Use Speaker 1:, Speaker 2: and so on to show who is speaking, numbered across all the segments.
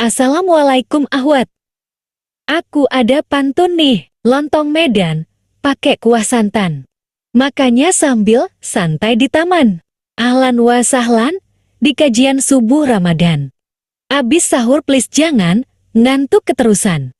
Speaker 1: Assalamualaikum Ahwat. Aku ada pantun nih, lontong Medan, pakai kuah santan. Makanya sambil santai di taman. Ahlan wa sahlan, di kajian subuh Ramadan. Abis sahur please jangan, ngantuk keterusan.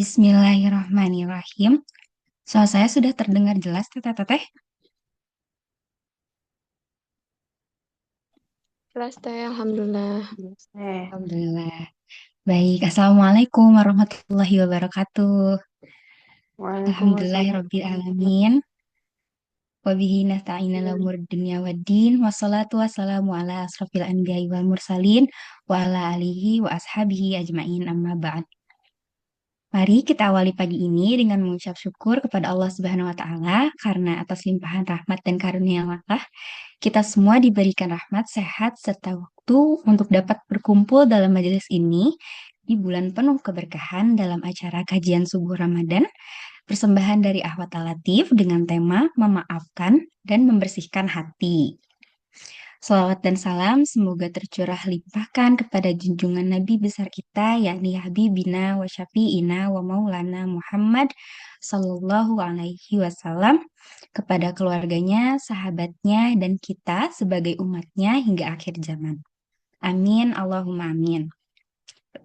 Speaker 2: Bismillahirrahmanirrahim. Suara saya sudah terdengar jelas, Teteh-teteh?
Speaker 3: Kelas teh, alhamdulillah.
Speaker 2: Alhamdulillah. Baik, Assalamualaikum warahmatullahi wabarakatuh.
Speaker 3: Waalaikumsalam.
Speaker 2: Alhamdulillahirrabbilalamin. Wabihi nasta'inu ala umur dunya waddin. Wassalatu wassalamu ala asrafil anbiya'i wal mursalin. Wa ala alihi wa ashabihi ajma'in amma ba'd. Mari kita awali pagi ini dengan mengucap syukur kepada Allah Subhanahu wa Ta'ala karena atas limpahan rahmat dan karunia Allah kita semua diberikan rahmat, sehat, serta waktu untuk dapat berkumpul dalam majelis ini di bulan penuh keberkahan dalam acara kajian subuh Ramadan, persembahan dari Ahwat Latif dengan tema memaafkan dan membersihkan hati. Salawat dan salam semoga tercurah limpahkan kepada junjungan Nabi besar kita, yakni Habibina wa Syafi'ina wa Maulana Muhammad Sallallahu Alaihi Wasallam, kepada keluarganya, sahabatnya, dan kita sebagai umatnya hingga akhir zaman. Amin, Allahumma amin.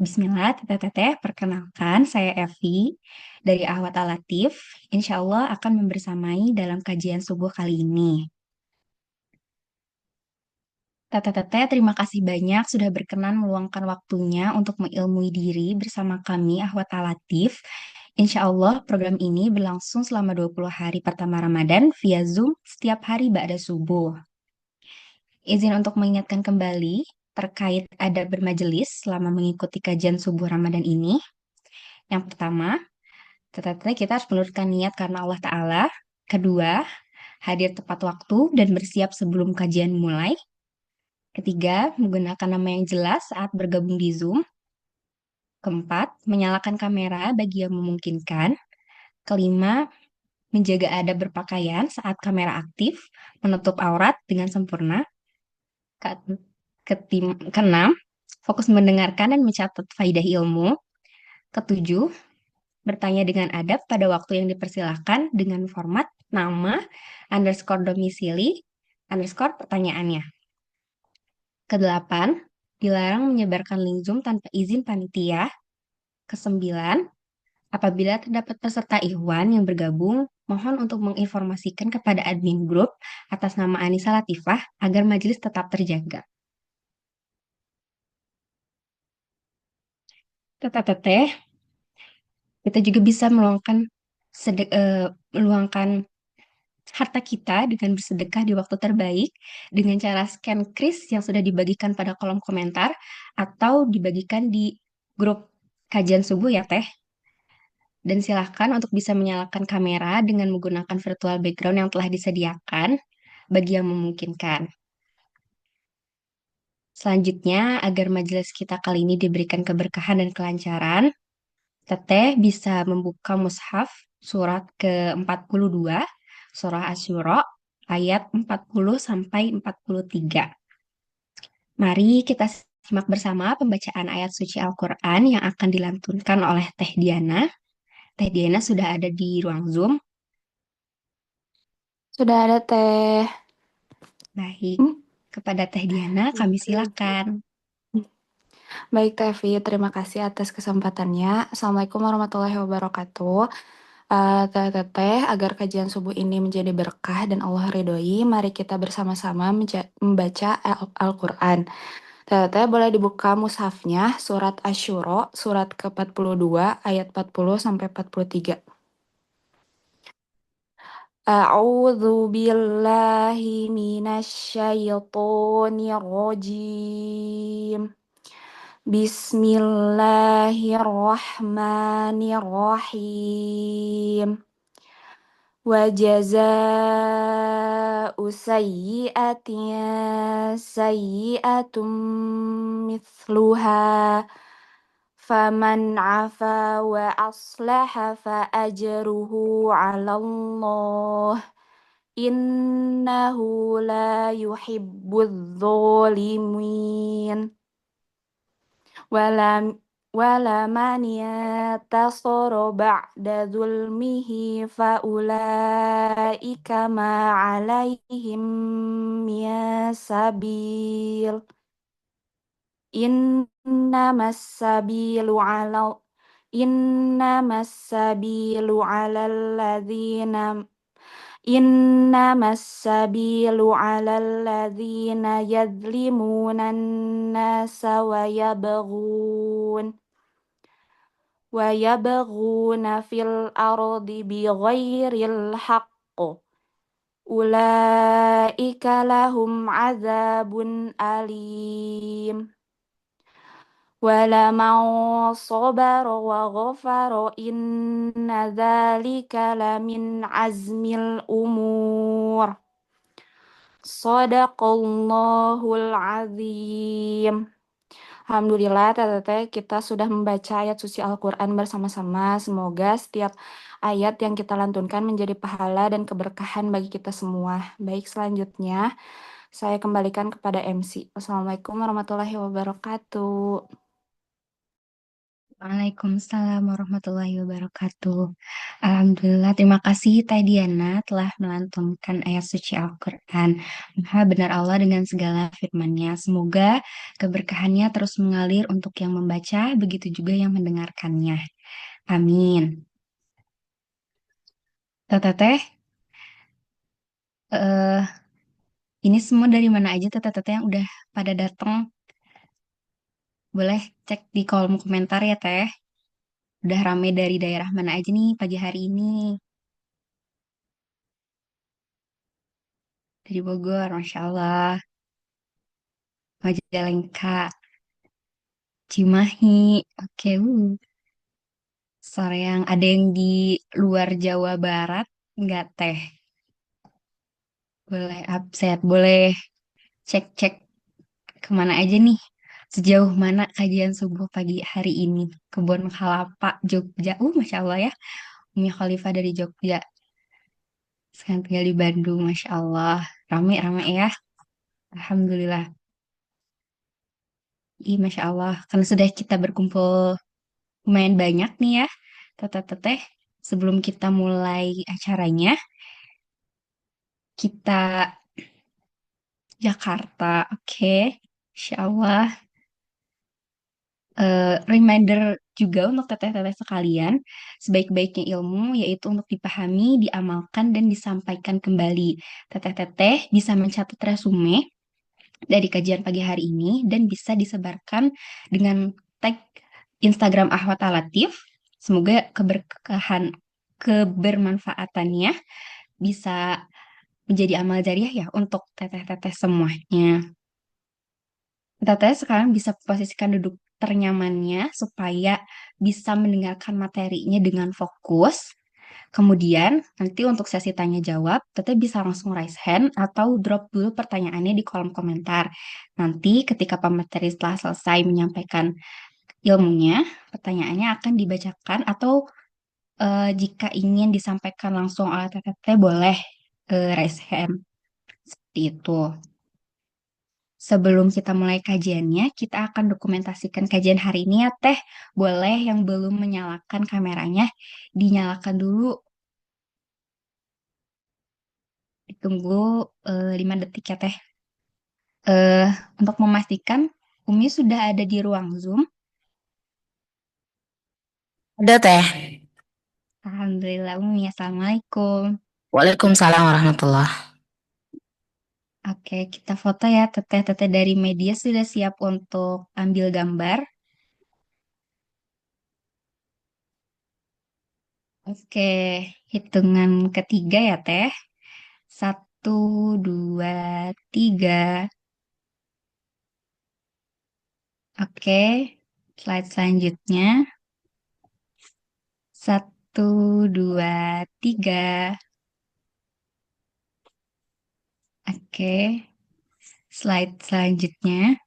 Speaker 2: Bismillah, teteh-teteh, perkenalkan saya Evi dari Ahwat Latif. Insya Allah akan membersamai dalam kajian subuh kali ini. Teteh-teteh, terima kasih banyak sudah berkenan meluangkan waktunya untuk mengilmui diri bersama kami, Ahwat Latif. Insya Allah, program ini berlangsung selama 20 hari pertama Ramadan via Zoom setiap hari ba'da subuh. Izin untuk mengingatkan kembali terkait adab bermajelis selama mengikuti kajian subuh Ramadan ini. Yang pertama, teteh-teteh kita harus menurutkan niat karena Allah Ta'ala. Kedua, hadir tepat waktu dan bersiap sebelum kajian mulai. Ketiga, menggunakan nama yang jelas saat bergabung di Zoom. Keempat, menyalakan kamera bagi yang memungkinkan. Kelima, menjaga adab berpakaian saat kamera aktif, menutup aurat dengan sempurna. Keenam, fokus mendengarkan dan mencatat faidah ilmu. Ketujuh, bertanya dengan adab pada waktu yang dipersilahkan dengan format nama, underscore domisili, underscore pertanyaannya. Kedelapan, dilarang menyebarkan link Zoom tanpa izin panitia. Kesembilan, apabila terdapat peserta Ikhwan yang bergabung, mohon untuk menginformasikan kepada admin grup atas nama Anissa Latifah agar majelis tetap terjaga. Teteh-teteh, kita juga bisa meluangkan harta kita dengan bersedekah di waktu terbaik dengan cara scan kris yang sudah dibagikan pada kolom komentar atau dibagikan di grup kajian subuh ya Teh. Dan silahkan untuk bisa menyalakan kamera dengan menggunakan virtual background yang telah disediakan bagi yang memungkinkan. Selanjutnya, agar majelis kita kali ini diberikan keberkahan dan kelancaran, Teteh bisa membuka mushaf surat ke-42, surah Asy-Syura, ayat 40 sampai 43. Mari kita simak bersama pembacaan ayat suci Al-Quran yang akan dilantunkan oleh Teh Diana. Teh Diana sudah ada di ruang Zoom.
Speaker 3: Sudah ada teh.
Speaker 2: Baik,
Speaker 3: Hmm?
Speaker 2: kepada Teh Diana kami silakan.
Speaker 3: Baik Tevi, terima kasih atas kesempatannya. Assalamualaikum warahmatullahi wabarakatuh. Teteh, agar kajian subuh ini menjadi berkah dan Allah ridhoi, mari kita bersama-sama membaca Al-Quran. Teteh boleh dibuka mushafnya, surat Asy-Syura, surat ke-42, ayat 40 sampai 43. A'udzu billahi minasyaitonir rajim. Bismillahirrahmanirrahim. Wa jazaa'u sayyi'atin sayyi'atum mithluha. Faman 'afa wa aslaha fa ajruhu 'ala Allah. Innahu la yuhibbudz zalimin. Wala wala man yantasara ba'da zulmihi fa ulaika ma 'alaihim min sabil. Innamas sabilu 'ala Innamas sabilu 'alal ladzina Innamas sabilu 'alal ladzina yadhlimunan nasa wa yabghuna fil ardi bighairil haqq. Ulaika lahum 'adzabun alim. Walaman sabara wa ghafara inna dzalika lamin azmil umur. Shadaqallahul azim. Alhamdulillah, teteh kita sudah membaca ayat suci Al-Quran bersama-sama. Semoga setiap ayat yang kita lantunkan menjadi pahala dan keberkahan bagi kita semua. Baik, selanjutnya saya kembalikan kepada MC. Wassalamualaikum warahmatullahi wabarakatuh.
Speaker 2: Waalaikumsalam warahmatullahi wabarakatuh. Alhamdulillah, terima kasih Teh Diana telah melantunkan ayat suci Al-Quran. Maha benar Allah dengan segala firman-Nya. Semoga keberkahannya terus mengalir untuk yang membaca, begitu juga yang mendengarkannya. Amin. Teteh, eh ini semua dari mana aja teteh yang udah pada datang? Boleh cek di kolom komentar ya Teh. Udah rame dari daerah mana aja nih pagi hari ini? Dari Bogor, Masya Allah. Majalengka, Cimahi. Oke, sore yang ada yang di luar Jawa Barat, nggak Teh? Boleh upset, boleh cek-cek kemana aja nih? Sejauh mana kajian subuh pagi hari ini? Kebun Kelapa, Jogja. Masya Allah ya. Umi Khalifah dari Jogja. Sekarang tinggal di Bandung, Masya Allah. Rame-rame ya. Alhamdulillah. Masya Allah. Karena sudah kita berkumpul lumayan banyak nih ya, teteh-teteh. Sebelum kita mulai acaranya, kita Jakarta, oke. Insya Allah. Reminder juga untuk teteh-teteh sekalian, sebaik-baiknya ilmu yaitu untuk dipahami, diamalkan, dan disampaikan kembali. Teteh-teteh bisa mencatat resume dari kajian pagi hari ini dan bisa disebarkan dengan tag Instagram Ahwat Alatif. Semoga kebermanfaatannya bisa menjadi amal jariah ya untuk teteh-teteh semuanya. Teteh sekarang bisa posisikan duduk ternyamannya supaya bisa mendengarkan materinya dengan fokus. Kemudian, nanti untuk sesi tanya jawab, Teteh bisa langsung raise hand atau drop dulu pertanyaannya di kolom komentar. Nanti ketika pemateri telah selesai menyampaikan ilmunya, pertanyaannya akan dibacakan atau jika ingin disampaikan langsung oleh Teteh boleh raise hand. Seperti itu. Sebelum kita mulai kajiannya, kita akan dokumentasikan kajian hari ini ya, Teh. Boleh yang belum menyalakan kameranya, dinyalakan dulu. Ditunggu 5 detik ya, Teh. Eh, untuk memastikan, Umi sudah ada di ruang Zoom.
Speaker 4: Ada teh.
Speaker 2: Alhamdulillah, Umi. Assalamualaikum.
Speaker 4: Waalaikumsalam warahmatullah.
Speaker 2: Oke, kita foto ya, Teteh. Teteh dari media sudah siap untuk ambil gambar. Oke, hitungan ketiga ya, Teh. 1, 2, 3. Oke, slide selanjutnya. 1, 2, 3. Oke, slide selanjutnya.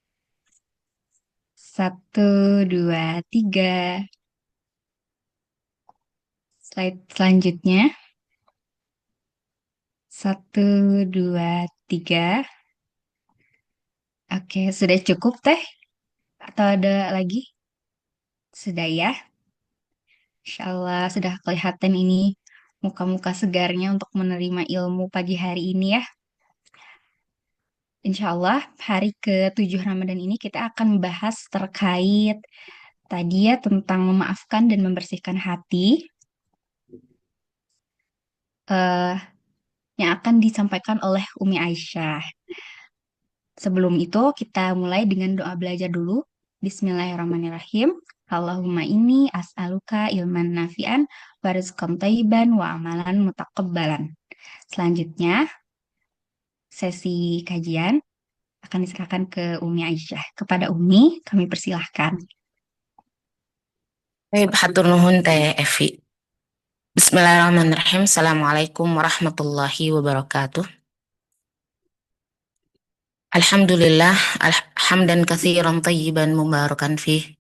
Speaker 2: 1, 2, 3. Slide selanjutnya. 1, 2, 3. Oke, sudah cukup, Teh? Atau ada lagi? Sudah ya? Insya Allah sudah kelihatan ini muka-muka segarnya untuk menerima ilmu pagi hari ini ya. Insya Allah hari ke-7 Ramadan ini kita akan membahas terkait tadi ya tentang memaafkan dan membersihkan hati eh, yang akan disampaikan oleh Umi Aisyah. Sebelum itu kita mulai dengan doa belajar dulu. Bismillahirrahmanirrahim. Allahumma inni as'aluka ilman nafi'an wa rizqan thayyiban wa amalan mutaqabbalan. Selanjutnya, sesi kajian akan diserahkan ke Umi Aisyah. Kepada Umi, kami persilahkan.
Speaker 4: Baik, hatur nuhun teh Evi. Bismillahirrahmanirrahim. Assalamualaikum warahmatullahi wabarakatuh. Alhamdulillah, hamdan katsiran tayyiban mubarakan fih.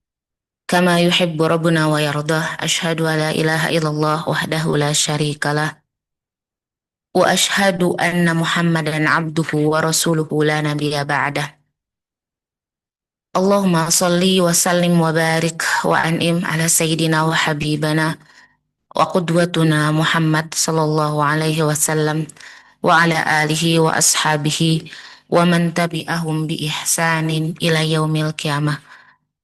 Speaker 4: Kama yuhibbu rabbuna wa yardah. Ashhadu an la ilaha illallah wahdahu la syarikalah. Wa ashhadu anna Muhammadan abduhu wa rasuluhu la nabiyya ba'dah. Allahumma salli wa sallim wa barik wa an'im ala sayyidina wa habibana wa qudwatuna Muhammad sallallahu alaihi wasallam wa ala alihi wa ashabihi wa man tabi'ahum bi ihsanin ila yaumil qiyamah.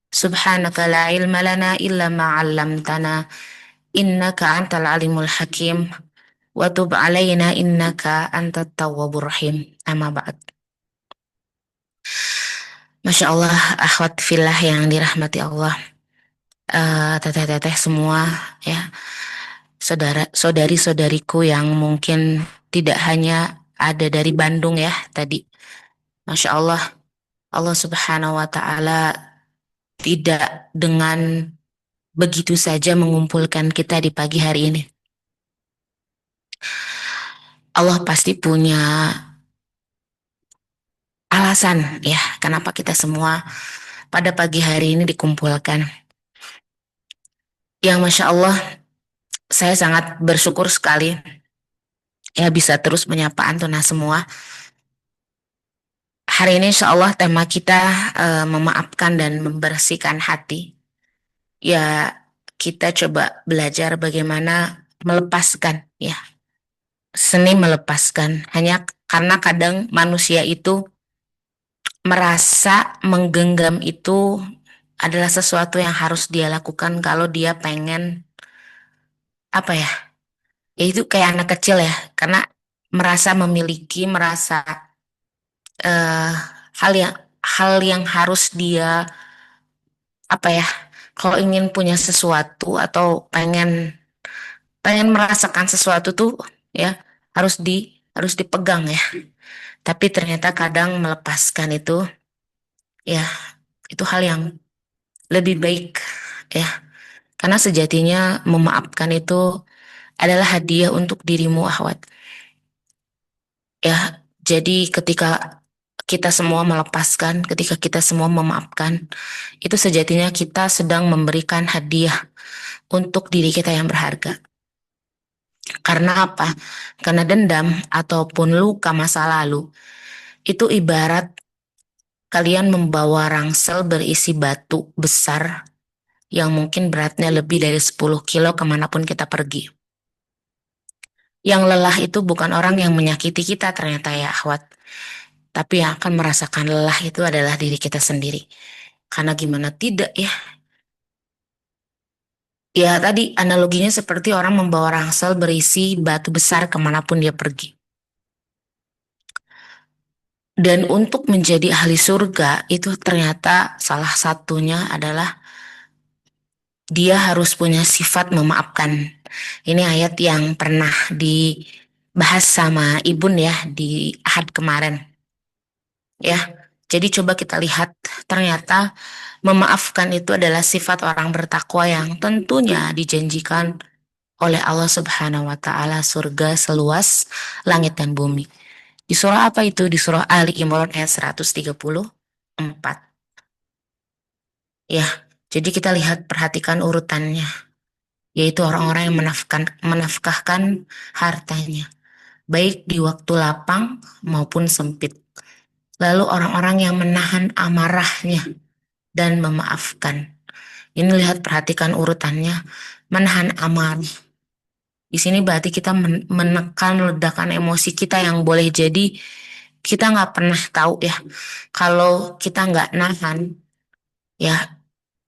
Speaker 4: Subhanaka la ilma lana illa ma 'allamtana innaka antal alimul hakim wa tub alaina innaka antat tawwabur rahim. Amma ba'd. Masya Allah, akhwat fillah yang dirahmati Allah. Teteh-teteh semua ya, saudari-saudariku yang mungkin tidak hanya ada dari Bandung ya tadi. Masya Allah, Allah Subhanahu wa Ta'ala tidak dengan begitu saja mengumpulkan kita di pagi hari ini. Allah pasti punya alasan ya, kenapa kita semua pada pagi hari ini dikumpulkan. Yang Masya Allah, saya sangat bersyukur sekali ya bisa terus menyapa Antuna semua. Hari ini insya Allah tema kita memaafkan dan membersihkan hati. Ya kita coba belajar bagaimana melepaskan ya. Seni melepaskan. Hanya karena kadang manusia itu merasa menggenggam itu adalah sesuatu yang harus dia lakukan kalau dia pengen apa ya. Ya itu kayak anak kecil ya. Karena merasa memiliki, merasa eh, hal yang harus dia apa ya, kalau ingin punya sesuatu atau pengen pengen merasakan sesuatu tuh ya harus dipegang ya, tapi ternyata kadang melepaskan itu ya itu hal yang lebih baik ya, karena sejatinya memaafkan itu adalah hadiah untuk dirimu, akhwat. Ya, jadi ketika kita semua melepaskan, ketika kita semua memaafkan, itu sejatinya kita sedang memberikan hadiah untuk diri kita yang berharga. Karena apa? Karena dendam ataupun luka masa lalu itu ibarat kalian membawa rangsel berisi batu besar yang mungkin beratnya lebih dari 10 kilo kemanapun kita pergi. Yang lelah itu bukan orang yang menyakiti kita ternyata ya, akhwat. Tapi yang akan merasakan lelah itu adalah diri kita sendiri. Karena gimana tidak ya? Ya tadi analoginya seperti orang membawa rangsel berisi batu besar kemanapun dia pergi. Dan untuk menjadi ahli surga itu ternyata salah satunya adalah dia harus punya sifat memaafkan. Ini ayat yang pernah dibahas sama Ibun ya di Ahad kemarin. Ya, jadi coba kita lihat ternyata memaafkan itu adalah sifat orang bertakwa yang tentunya dijanjikan oleh Allah Subhanahu wa taala surga seluas langit dan bumi. Di surah apa itu? Di surah Ali Imran ayat 134. Ya, jadi kita lihat perhatikan urutannya, yaitu orang-orang yang menafkahkan hartanya, baik di waktu lapang maupun sempit. Lalu orang-orang yang menahan amarahnya dan memaafkan. Ini lihat perhatikan urutannya, menahan amarah. Di sini berarti kita menekan ledakan emosi kita yang boleh jadi kita nggak pernah tahu ya. Kalau kita nggak nahan, ya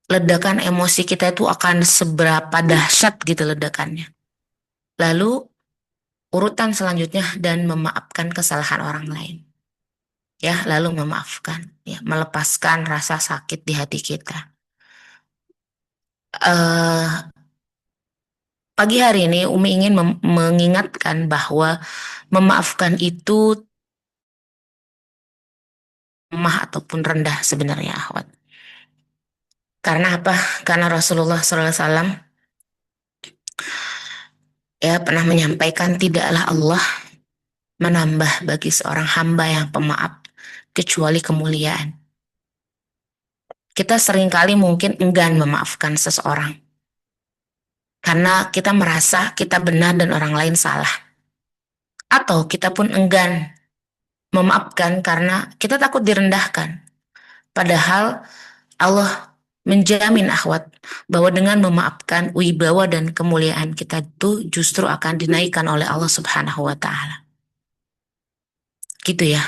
Speaker 4: ledakan emosi kita itu akan seberapa dahsyat gitu ledakannya. Lalu urutan selanjutnya dan memaafkan kesalahan orang lain. Ya, lalu memaafkan, ya, melepaskan rasa sakit di hati kita. Pagi hari ini Umi ingin mengingatkan bahwa memaafkan itu lemah ataupun rendah sebenarnya, akhwat. Karena apa? Karena Rasulullah SAW ya pernah menyampaikan tidaklah Allah menambah bagi seorang hamba yang pemaaf kecuali kemuliaan. Kita seringkali mungkin enggan memaafkan seseorang karena kita merasa kita benar dan orang lain salah. Atau kita pun enggan memaafkan karena kita takut direndahkan. Padahal Allah menjamin, akhwat, bahwa dengan memaafkan wibawa dan kemuliaan kita itu justru akan dinaikkan oleh Allah Subhanahu wa taala. Gitu ya.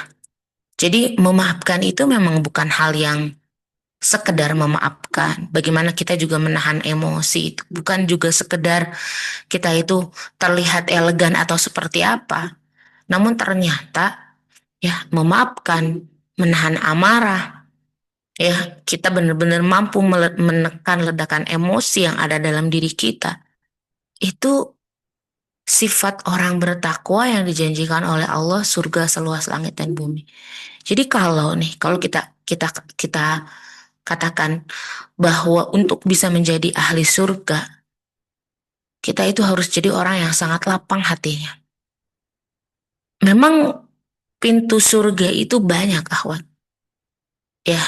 Speaker 4: Jadi memaafkan itu memang bukan hal yang sekedar memaafkan. Bagaimana kita juga menahan emosi, bukan juga sekedar kita itu terlihat elegan atau seperti apa. Namun ternyata ya memaafkan, menahan amarah, ya kita benar-benar mampu menekan ledakan emosi yang ada dalam diri kita. Itu sifat orang bertakwa yang dijanjikan oleh Allah surga seluas langit dan bumi. Jadi kalau kita katakan bahwa untuk bisa menjadi ahli surga, kita itu harus jadi orang yang sangat lapang hatinya. Memang pintu surga itu banyak, akhwat. Ya,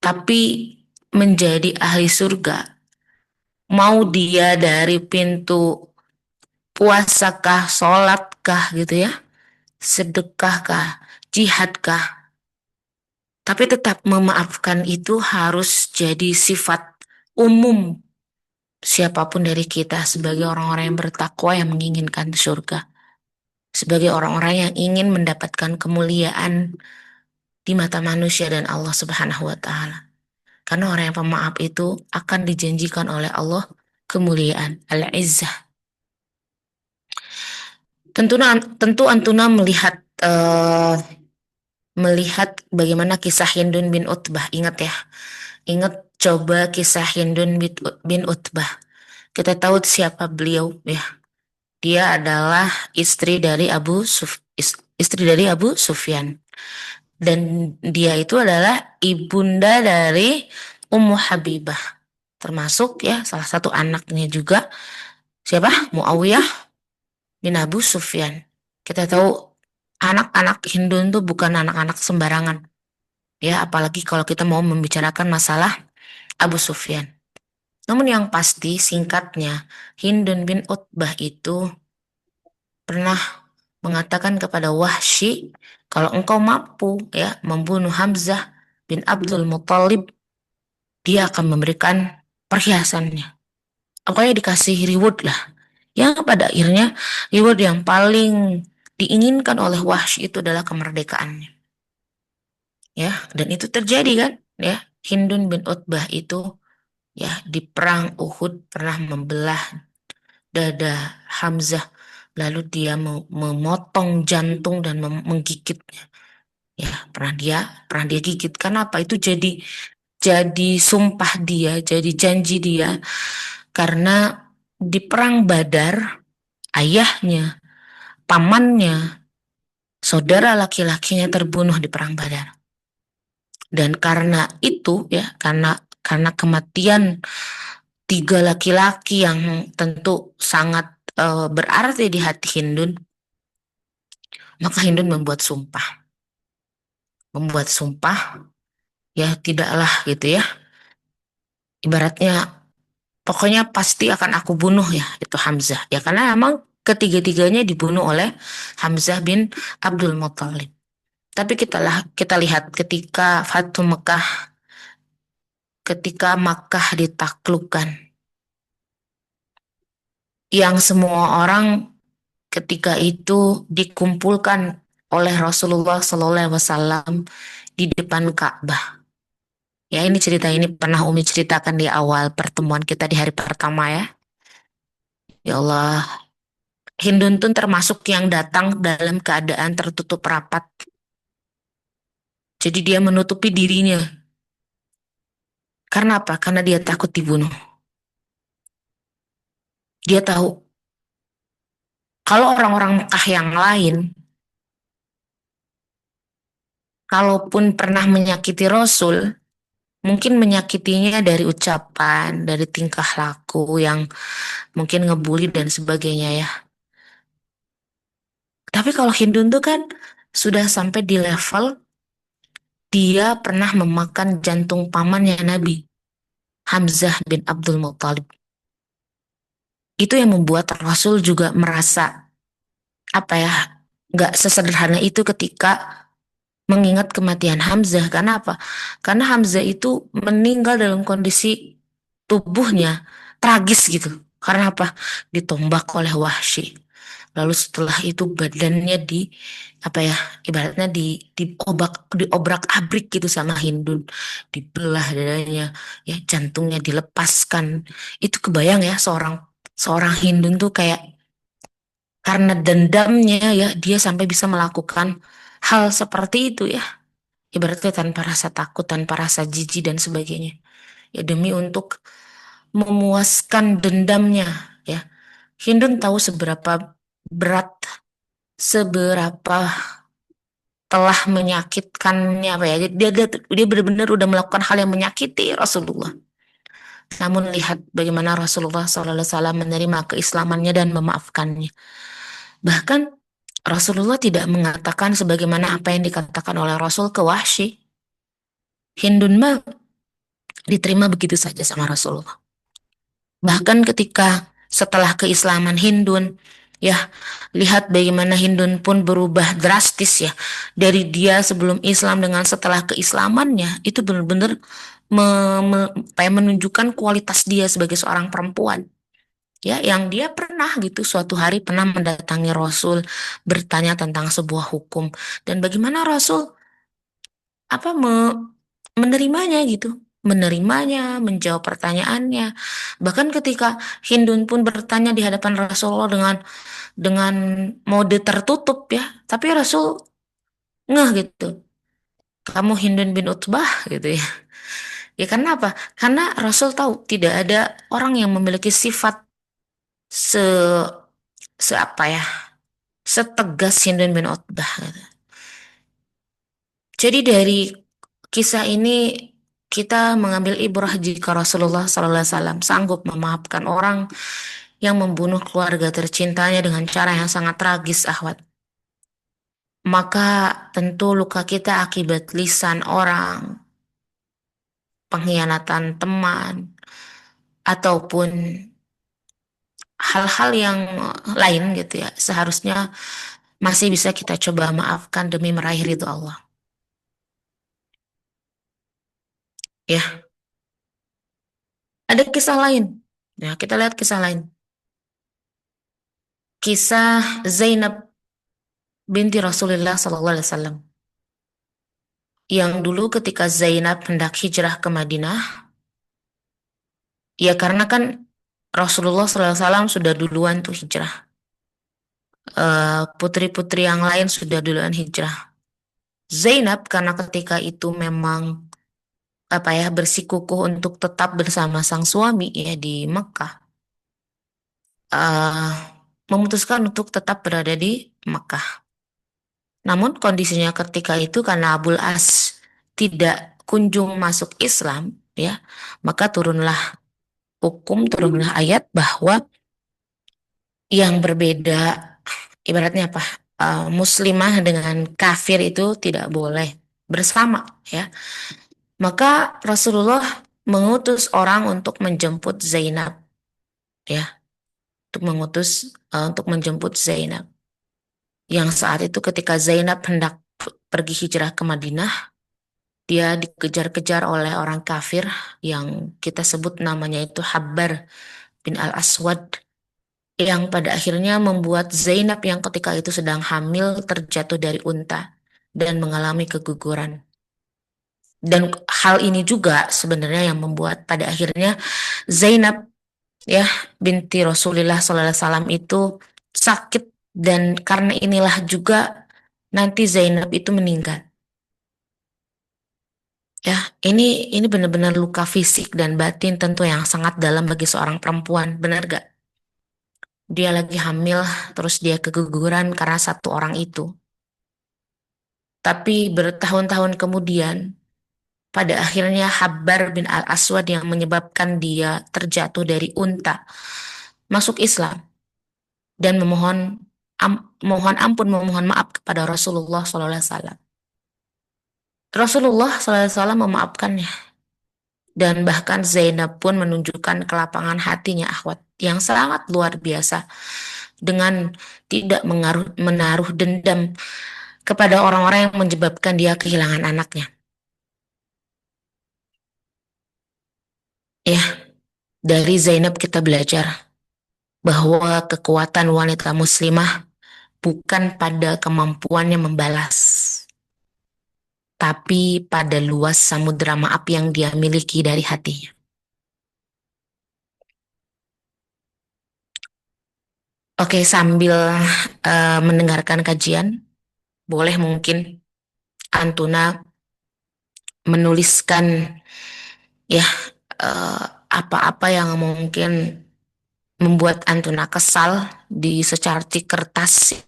Speaker 4: tapi menjadi ahli surga, mau dia dari pintu puasakah, sholatkah gitu ya, sedekahkah, jihadkah, tapi tetap memaafkan itu harus jadi sifat umum siapapun dari kita sebagai orang-orang yang bertakwa yang menginginkan surga. Sebagai orang-orang yang ingin mendapatkan kemuliaan di mata manusia dan Allah Subhanahu wa taala. Karena orang yang pemaaf itu akan dijanjikan oleh Allah kemuliaan, al-izzah. Tentu Antuna melihat bagaimana kisah Hindun bin Utbah. Ingat ya. Ingat coba kisah Hindun bin Utbah. Kita tahu siapa beliau ya. Dia adalah istri dari Abu Sufyan. Dan dia itu adalah ibunda dari Ummu Habibah. Termasuk ya salah satu anaknya juga siapa? Muawiyah bin Abu Sufyan. Kita tahu anak-anak Hindun tuh bukan anak-anak sembarangan. Ya, apalagi kalau kita mau membicarakan masalah Abu Sufyan. Namun yang pasti singkatnya, Hindun bin Utbah itu pernah mengatakan kepada Wahsy, kalau engkau mampu ya membunuh Hamzah bin Abdul Muthalib, dia akan memberikan perhiasannya. Pokoknya dikasih reward lah. Yang pada akhirnya reward yang paling diinginkan oleh Wahsy itu adalah kemerdekaannya. Ya, dan itu terjadi kan? Ya, Hindun bin Utbah itu ya di perang Uhud pernah membelah dada Hamzah, lalu dia memotong jantung dan menggigitnya. Ya, pernah dia gigit. Kenapa? Itu jadi sumpah dia, jadi janji dia, karena di perang Badar ayahnya, pamannya, saudara laki-lakinya terbunuh di perang Badar. Dan karena itu ya, karena kematian tiga laki-laki yang tentu sangat berarti di hati Hindun, maka Hindun membuat sumpah ya tidaklah gitu ya, ibaratnya pokoknya pasti akan aku bunuh ya itu Hamzah ya, karena emang ketiga-tiganya dibunuh oleh Hamzah bin Abdul Muthalib. Tapi kita lihat ketika Makkah ditaklukkan, yang semua orang ketika itu dikumpulkan oleh Rasulullah SAW di depan Ka'bah. Ya, ini cerita ini pernah Umi ceritakan di awal pertemuan kita di hari pertama ya. Ya Allah, Hindun tuh termasuk yang datang dalam keadaan tertutup rapat. Jadi dia menutupi dirinya. Karena apa? Karena dia takut dibunuh. Dia tahu kalau orang-orang Mekah yang lain, kalaupun pernah menyakiti Rasul, mungkin menyakitinya dari ucapan, dari tingkah laku yang mungkin ngebully dan sebagainya ya. Tapi kalau Hindun tuh kan sudah sampai di level dia pernah memakan jantung pamannya Nabi, Hamzah bin Abdul Muthalib. Itu yang membuat Rasul juga merasa apa ya, nggak sesederhana itu ketika mengingat kematian Hamzah. Karena apa? Karena Hamzah itu meninggal dalam kondisi tubuhnya tragis gitu. Karena apa? Ditombak oleh Wahsy. Lalu setelah itu badannya apa ya, ibaratnya diobrak-abrik gitu sama Hindun, dibelah dadanya, ya jantungnya dilepaskan. Itu kebayang ya, seorang seorang Hindun tuh kayak karena dendamnya ya dia sampai bisa melakukan hal seperti itu ya. Ibaratnya tanpa rasa takut, tanpa rasa jijik dan sebagainya. Ya demi untuk memuaskan dendamnya ya. Hindun tahu seberapa berat, seberapa telah menyakitkannya apa ya. Dia benar-benar udah melakukan hal yang menyakiti Rasulullah. Namun lihat bagaimana Rasulullah SAW menerima keislamannya dan memaafkannya. Bahkan Rasulullah tidak mengatakan sebagaimana apa yang dikatakan oleh Rasul ke Wahsy. Hindun mah diterima begitu saja sama Rasulullah. Bahkan ketika setelah keislaman Hindun, ya lihat bagaimana Hindun pun berubah drastis ya. Dari dia sebelum Islam dengan setelah keislamannya, itu benar-benar menunjukkan kualitas dia sebagai seorang perempuan. Ya, yang dia pernah gitu suatu hari pernah mendatangi Rasul bertanya tentang sebuah hukum, dan bagaimana Rasul apa menerimanya gitu, menerimanya, menjawab pertanyaannya. Bahkan ketika Hindun pun bertanya di hadapan Rasulullah dengan mode tertutup ya, tapi Rasul ngeh gitu. Kamu Hindun bin Utbah gitu ya. Ya karena apa? Karena Rasul tahu tidak ada orang yang memiliki sifat se apa ya, setegas Hindun bin Utbah gitu. Jadi dari kisah ini kita mengambil ibrah jika Rasulullah SAW sanggup memaafkan orang yang membunuh keluarga tercintanya dengan cara yang sangat tragis, akhwat. Maka tentu luka kita akibat lisan orang, pengkhianatan teman, ataupun hal-hal yang lain gitu ya, seharusnya masih bisa kita coba maafkan demi meraih ridho Allah. Ya, ada kisah lain. Ya, kita lihat kisah lain. Kisah Zainab binti Rasulullah SAW. Yang dulu ketika Zainab hendak hijrah ke Madinah, ya karena kan Rasulullah SAW sudah duluan tuh hijrah. Putri-putri yang lain sudah duluan hijrah. Zainab karena ketika itu memang apa ya bersikukuh untuk tetap bersama sang suami ya di Mekah, eh, memutuskan untuk tetap berada di Mekah. Namun kondisinya ketika itu karena Abul As tidak kunjung masuk Islam, ya, maka turunlah ayat bahwa yang berbeda, ibaratnya apa? Muslimah dengan kafir itu tidak boleh bersama, ya. Maka Rasulullah mengutus orang untuk menjemput Zainab, ya, untuk menjemput Zainab. Yang saat itu ketika Zainab hendak pergi hijrah ke Madinah, dia dikejar-kejar oleh orang kafir yang kita sebut namanya itu Habbar bin Al-Aswad, yang pada akhirnya membuat Zainab yang ketika itu sedang hamil terjatuh dari unta dan mengalami keguguran. Dan hal ini juga sebenarnya yang membuat pada akhirnya Zainab ya binti Rasulullah SAW itu sakit, dan karena inilah juga nanti Zainab itu meninggal. Ya, ini benar-benar luka fisik dan batin tentu yang sangat dalam bagi seorang perempuan, benar gak? Dia lagi hamil, terus dia keguguran karena satu orang itu. Tapi bertahun-tahun kemudian, pada akhirnya Habbar bin Al-Aswad yang menyebabkan dia terjatuh dari unta, masuk Islam dan mohon ampun, memohon maaf kepada Rasulullah SAW. Rasulullah SAW memaafkannya. Dan bahkan Zainab pun menunjukkan kelapangan hatinya, akhwat, yang sangat luar biasa dengan tidak menaruh dendam kepada orang-orang yang menyebabkan dia kehilangan anaknya. Ya, dari Zainab kita belajar bahwa kekuatan wanita muslimah bukan pada kemampuannya membalas, tapi pada luas samudera maaf yang dia miliki dari hatinya. Oke, sambil mendengarkan kajian, boleh mungkin Antuna menuliskan ya eh, apa-apa yang mungkin membuat Antuna kesal di secarti kertas.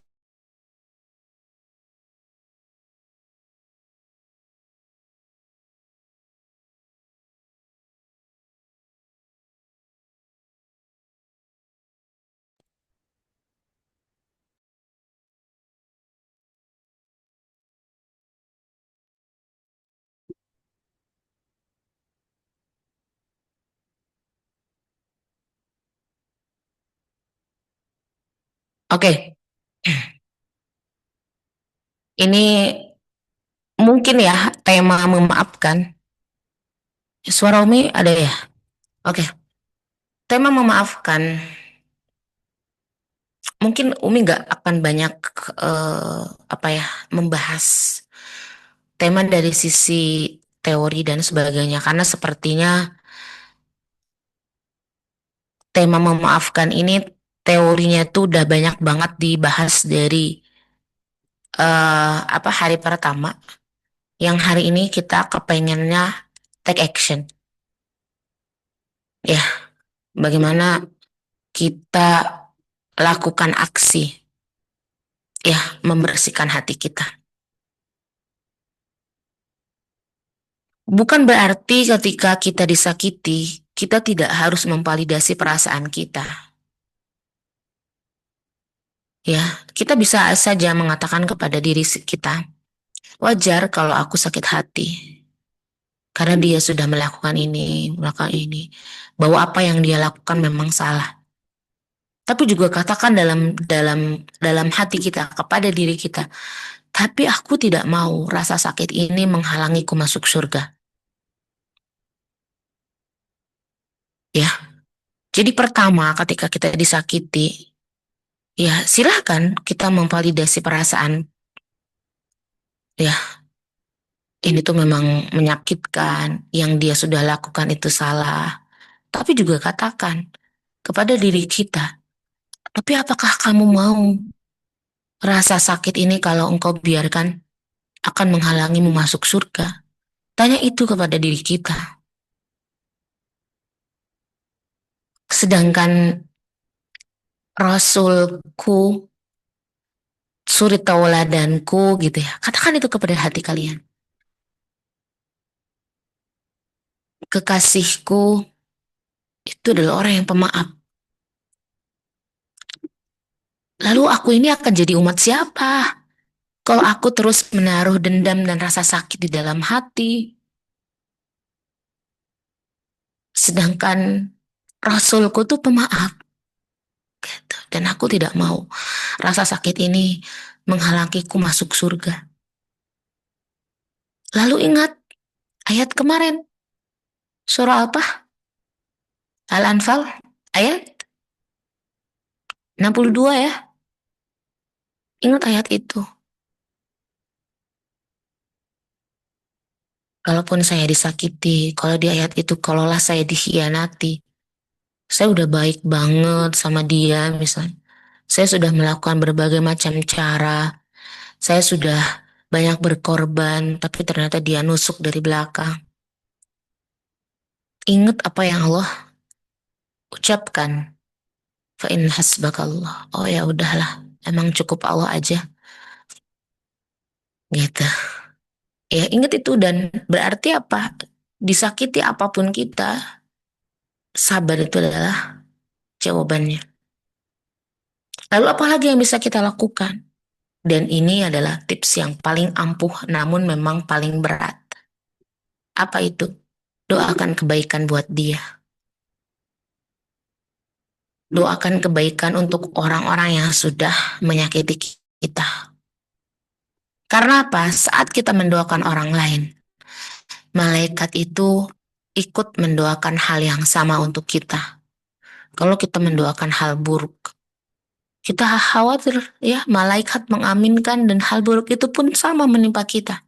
Speaker 4: Oke, ini mungkin ya tema memaafkan. Suara Umi ada ya? Oke, tema memaafkan. Mungkin Umi nggak akan banyak apa ya membahas tema dari sisi teori dan sebagainya, karena sepertinya tema memaafkan ini teorinya tuh udah banyak banget dibahas dari apa hari pertama, yang hari ini kita kepengennya take action. Ya, bagaimana kita lakukan aksi, ya, membersihkan hati kita. Bukan berarti ketika kita disakiti, kita tidak harus memvalidasi perasaan kita. Ya, kita bisa saja mengatakan kepada diri kita, wajar kalau aku sakit hati karena dia sudah melakukan ini, bahwa apa yang dia lakukan memang salah. Tapi juga katakan dalam dalam dalam hati kita kepada diri kita, tapi aku tidak mau rasa sakit ini menghalangiku masuk surga. Ya, jadi pertama ketika kita disakiti, ya silahkan kita memvalidasi perasaan. Ya, ini tuh memang menyakitkan, yang dia sudah lakukan itu salah. Tapi juga katakan kepada diri kita, tapi apakah kamu mau rasa sakit ini kalau engkau biarkan akan menghalangimu masuk surga? Tanya itu kepada diri kita. Sedangkan Rasulku, suri tauladanku gitu ya. Katakan itu kepada hati kalian. Kekasihku itu adalah orang yang pemaaf. Lalu aku ini akan jadi umat siapa? Kalau aku terus menaruh dendam dan rasa sakit di dalam hati. Sedangkan Rasulku tuh pemaaf. Gitu. Dan aku tidak mau rasa sakit ini menghalangiku masuk surga. Lalu ingat ayat kemarin. Surah apa? Al-Anfal ayat 62 ya. Ingat ayat itu. Kalaupun saya disakiti, kalau di ayat itu, kalaulah saya dikhianati, saya udah baik banget sama dia misalnya. Saya sudah melakukan berbagai macam cara. Saya sudah banyak berkorban, tapi ternyata dia nusuk dari belakang. Ingat apa yang Allah ucapkan. Fa in hasbakallah. Oh ya udahlah, emang cukup Allah aja. Gitu. Ya ingat itu, dan berarti apa? Disakiti apapun kita, sabar itu adalah jawabannya. Lalu apa lagi yang bisa kita lakukan? Dan ini adalah tips yang paling ampuh namun memang paling berat. Apa itu? Doakan kebaikan buat dia. Doakan kebaikan untuk orang-orang yang sudah menyakiti kita. Karena apa? Saat kita mendoakan orang lain, malaikat itu ikut mendoakan hal yang sama untuk kita. Kalau kita mendoakan hal buruk, kita khawatir ya malaikat mengaminkan dan hal buruk itu pun sama menimpa kita.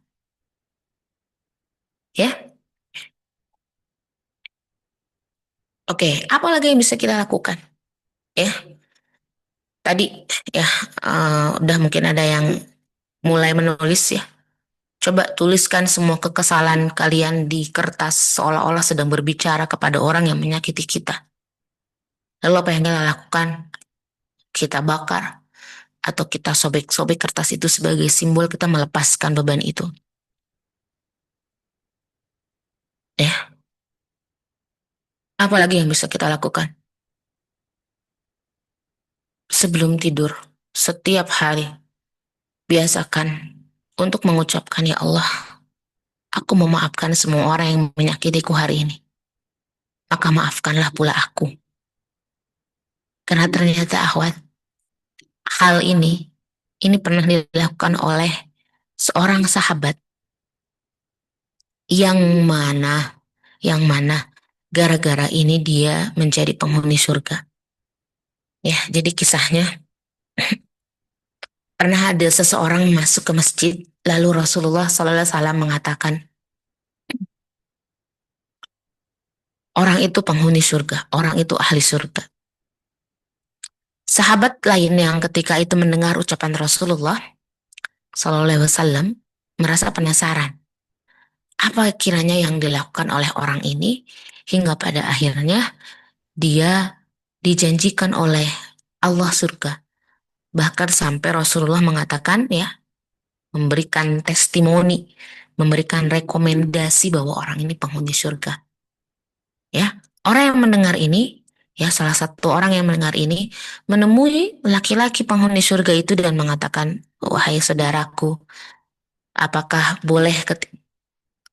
Speaker 4: Ya, oke. Apa lagi yang bisa kita lakukan? Ya, tadi ya udah mungkin ada yang mulai menulis ya. Coba tuliskan semua kekesalan kalian di kertas seolah-olah sedang berbicara kepada orang yang menyakiti kita. Lalu apa yang kita lakukan? Kita bakar atau kita sobek-sobek kertas itu sebagai simbol kita melepaskan beban itu. Ya, apa lagi yang bisa kita lakukan? Sebelum tidur, setiap hari, biasakan untuk mengucapkan, ya Allah, aku memaafkan semua orang yang menyakitiku hari ini. Maka maafkanlah pula aku. Karena ternyata akhwat, hal ini pernah dilakukan oleh seorang sahabat yang mana gara-gara ini dia menjadi penghuni surga. Ya, jadi kisahnya pernah ada seseorang masuk ke masjid, lalu Rasulullah SAW mengatakan, orang itu penghuni surga, orang itu ahli surga. Sahabat lain yang ketika itu mendengar ucapan Rasulullah SAW merasa penasaran. Apa kiranya yang dilakukan oleh orang ini hingga pada akhirnya dia dijanjikan oleh Allah surga. Bahkan sampai Rasulullah mengatakan ya, memberikan testimoni, memberikan rekomendasi bahwa orang ini penghuni surga. Ya, orang yang mendengar ini Ya, salah satu orang yang mendengar ini menemui laki-laki penghuni surga itu dan mengatakan, wahai saudaraku, apakah boleh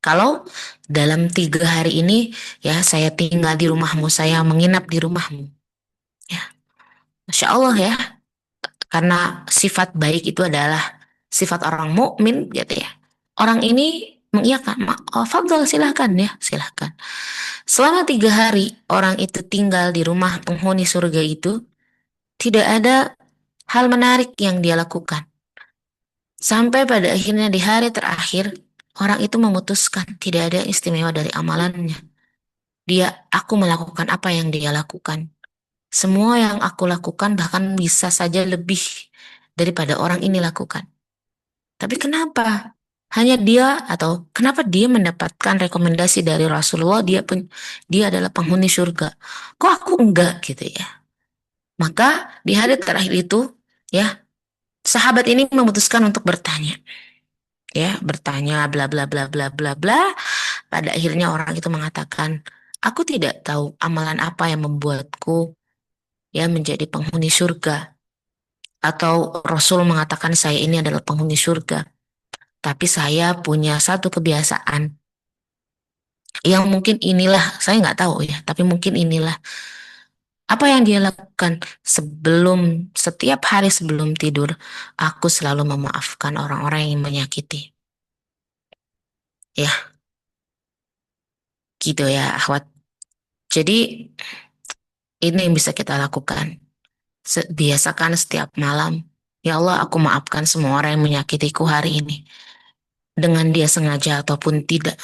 Speaker 4: kalau dalam 3 hari ini ya saya tinggal di rumahmu, saya menginap di rumahmu. Ya, Masya Allah ya, karena sifat baik itu adalah sifat orang mukmin gitu ya. Orang ini mengiyakan, oh, fadl silahkan ya, silahkan. Selama 3 hari orang itu tinggal di rumah penghuni surga itu, tidak ada hal menarik yang dia lakukan. Sampai pada akhirnya di hari terakhir, orang itu memutuskan tidak ada istimewa dari amalannya. Aku melakukan apa yang dia lakukan. Semua yang aku lakukan bahkan bisa saja lebih daripada orang ini lakukan. Tapi kenapa? Hanya dia atau kenapa dia mendapatkan rekomendasi dari Rasulullah, dia adalah penghuni surga. Kok aku enggak gitu ya? Maka di hari terakhir itu ya, sahabat ini memutuskan untuk bertanya. Ya, bertanya bla bla bla bla bla bla. Pada akhirnya orang itu mengatakan, aku tidak tahu amalan apa yang membuatku ya menjadi penghuni surga. Atau Rasul mengatakan saya ini adalah penghuni surga. Tapi saya punya satu kebiasaan yang mungkin inilah, saya nggak tahu ya, tapi mungkin inilah apa yang dia lakukan setiap hari sebelum tidur, aku selalu memaafkan orang-orang yang menyakiti. Ya, gitu ya, akhwat. Jadi ini yang bisa kita lakukan. Biasakan setiap malam, ya Allah, aku maafkan semua orang yang menyakitiku hari ini. Dengan dia sengaja ataupun tidak.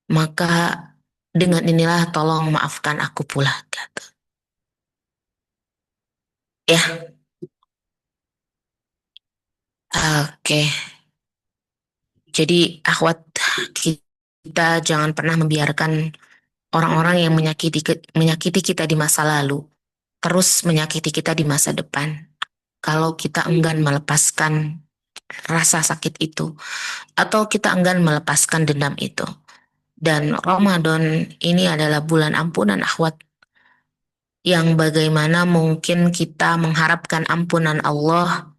Speaker 4: Maka dengan inilah tolong maafkan aku pula. Kata. Ya, oke. Jadi akhwat, kita jangan pernah membiarkan orang-orang yang menyakiti kita di masa lalu terus menyakiti kita di masa depan. Kalau kita enggan melepaskan rasa sakit itu, atau kita enggan melepaskan dendam itu. Dan Ramadan ini adalah bulan ampunan akhwat, yang bagaimana mungkin kita mengharapkan ampunan Allah,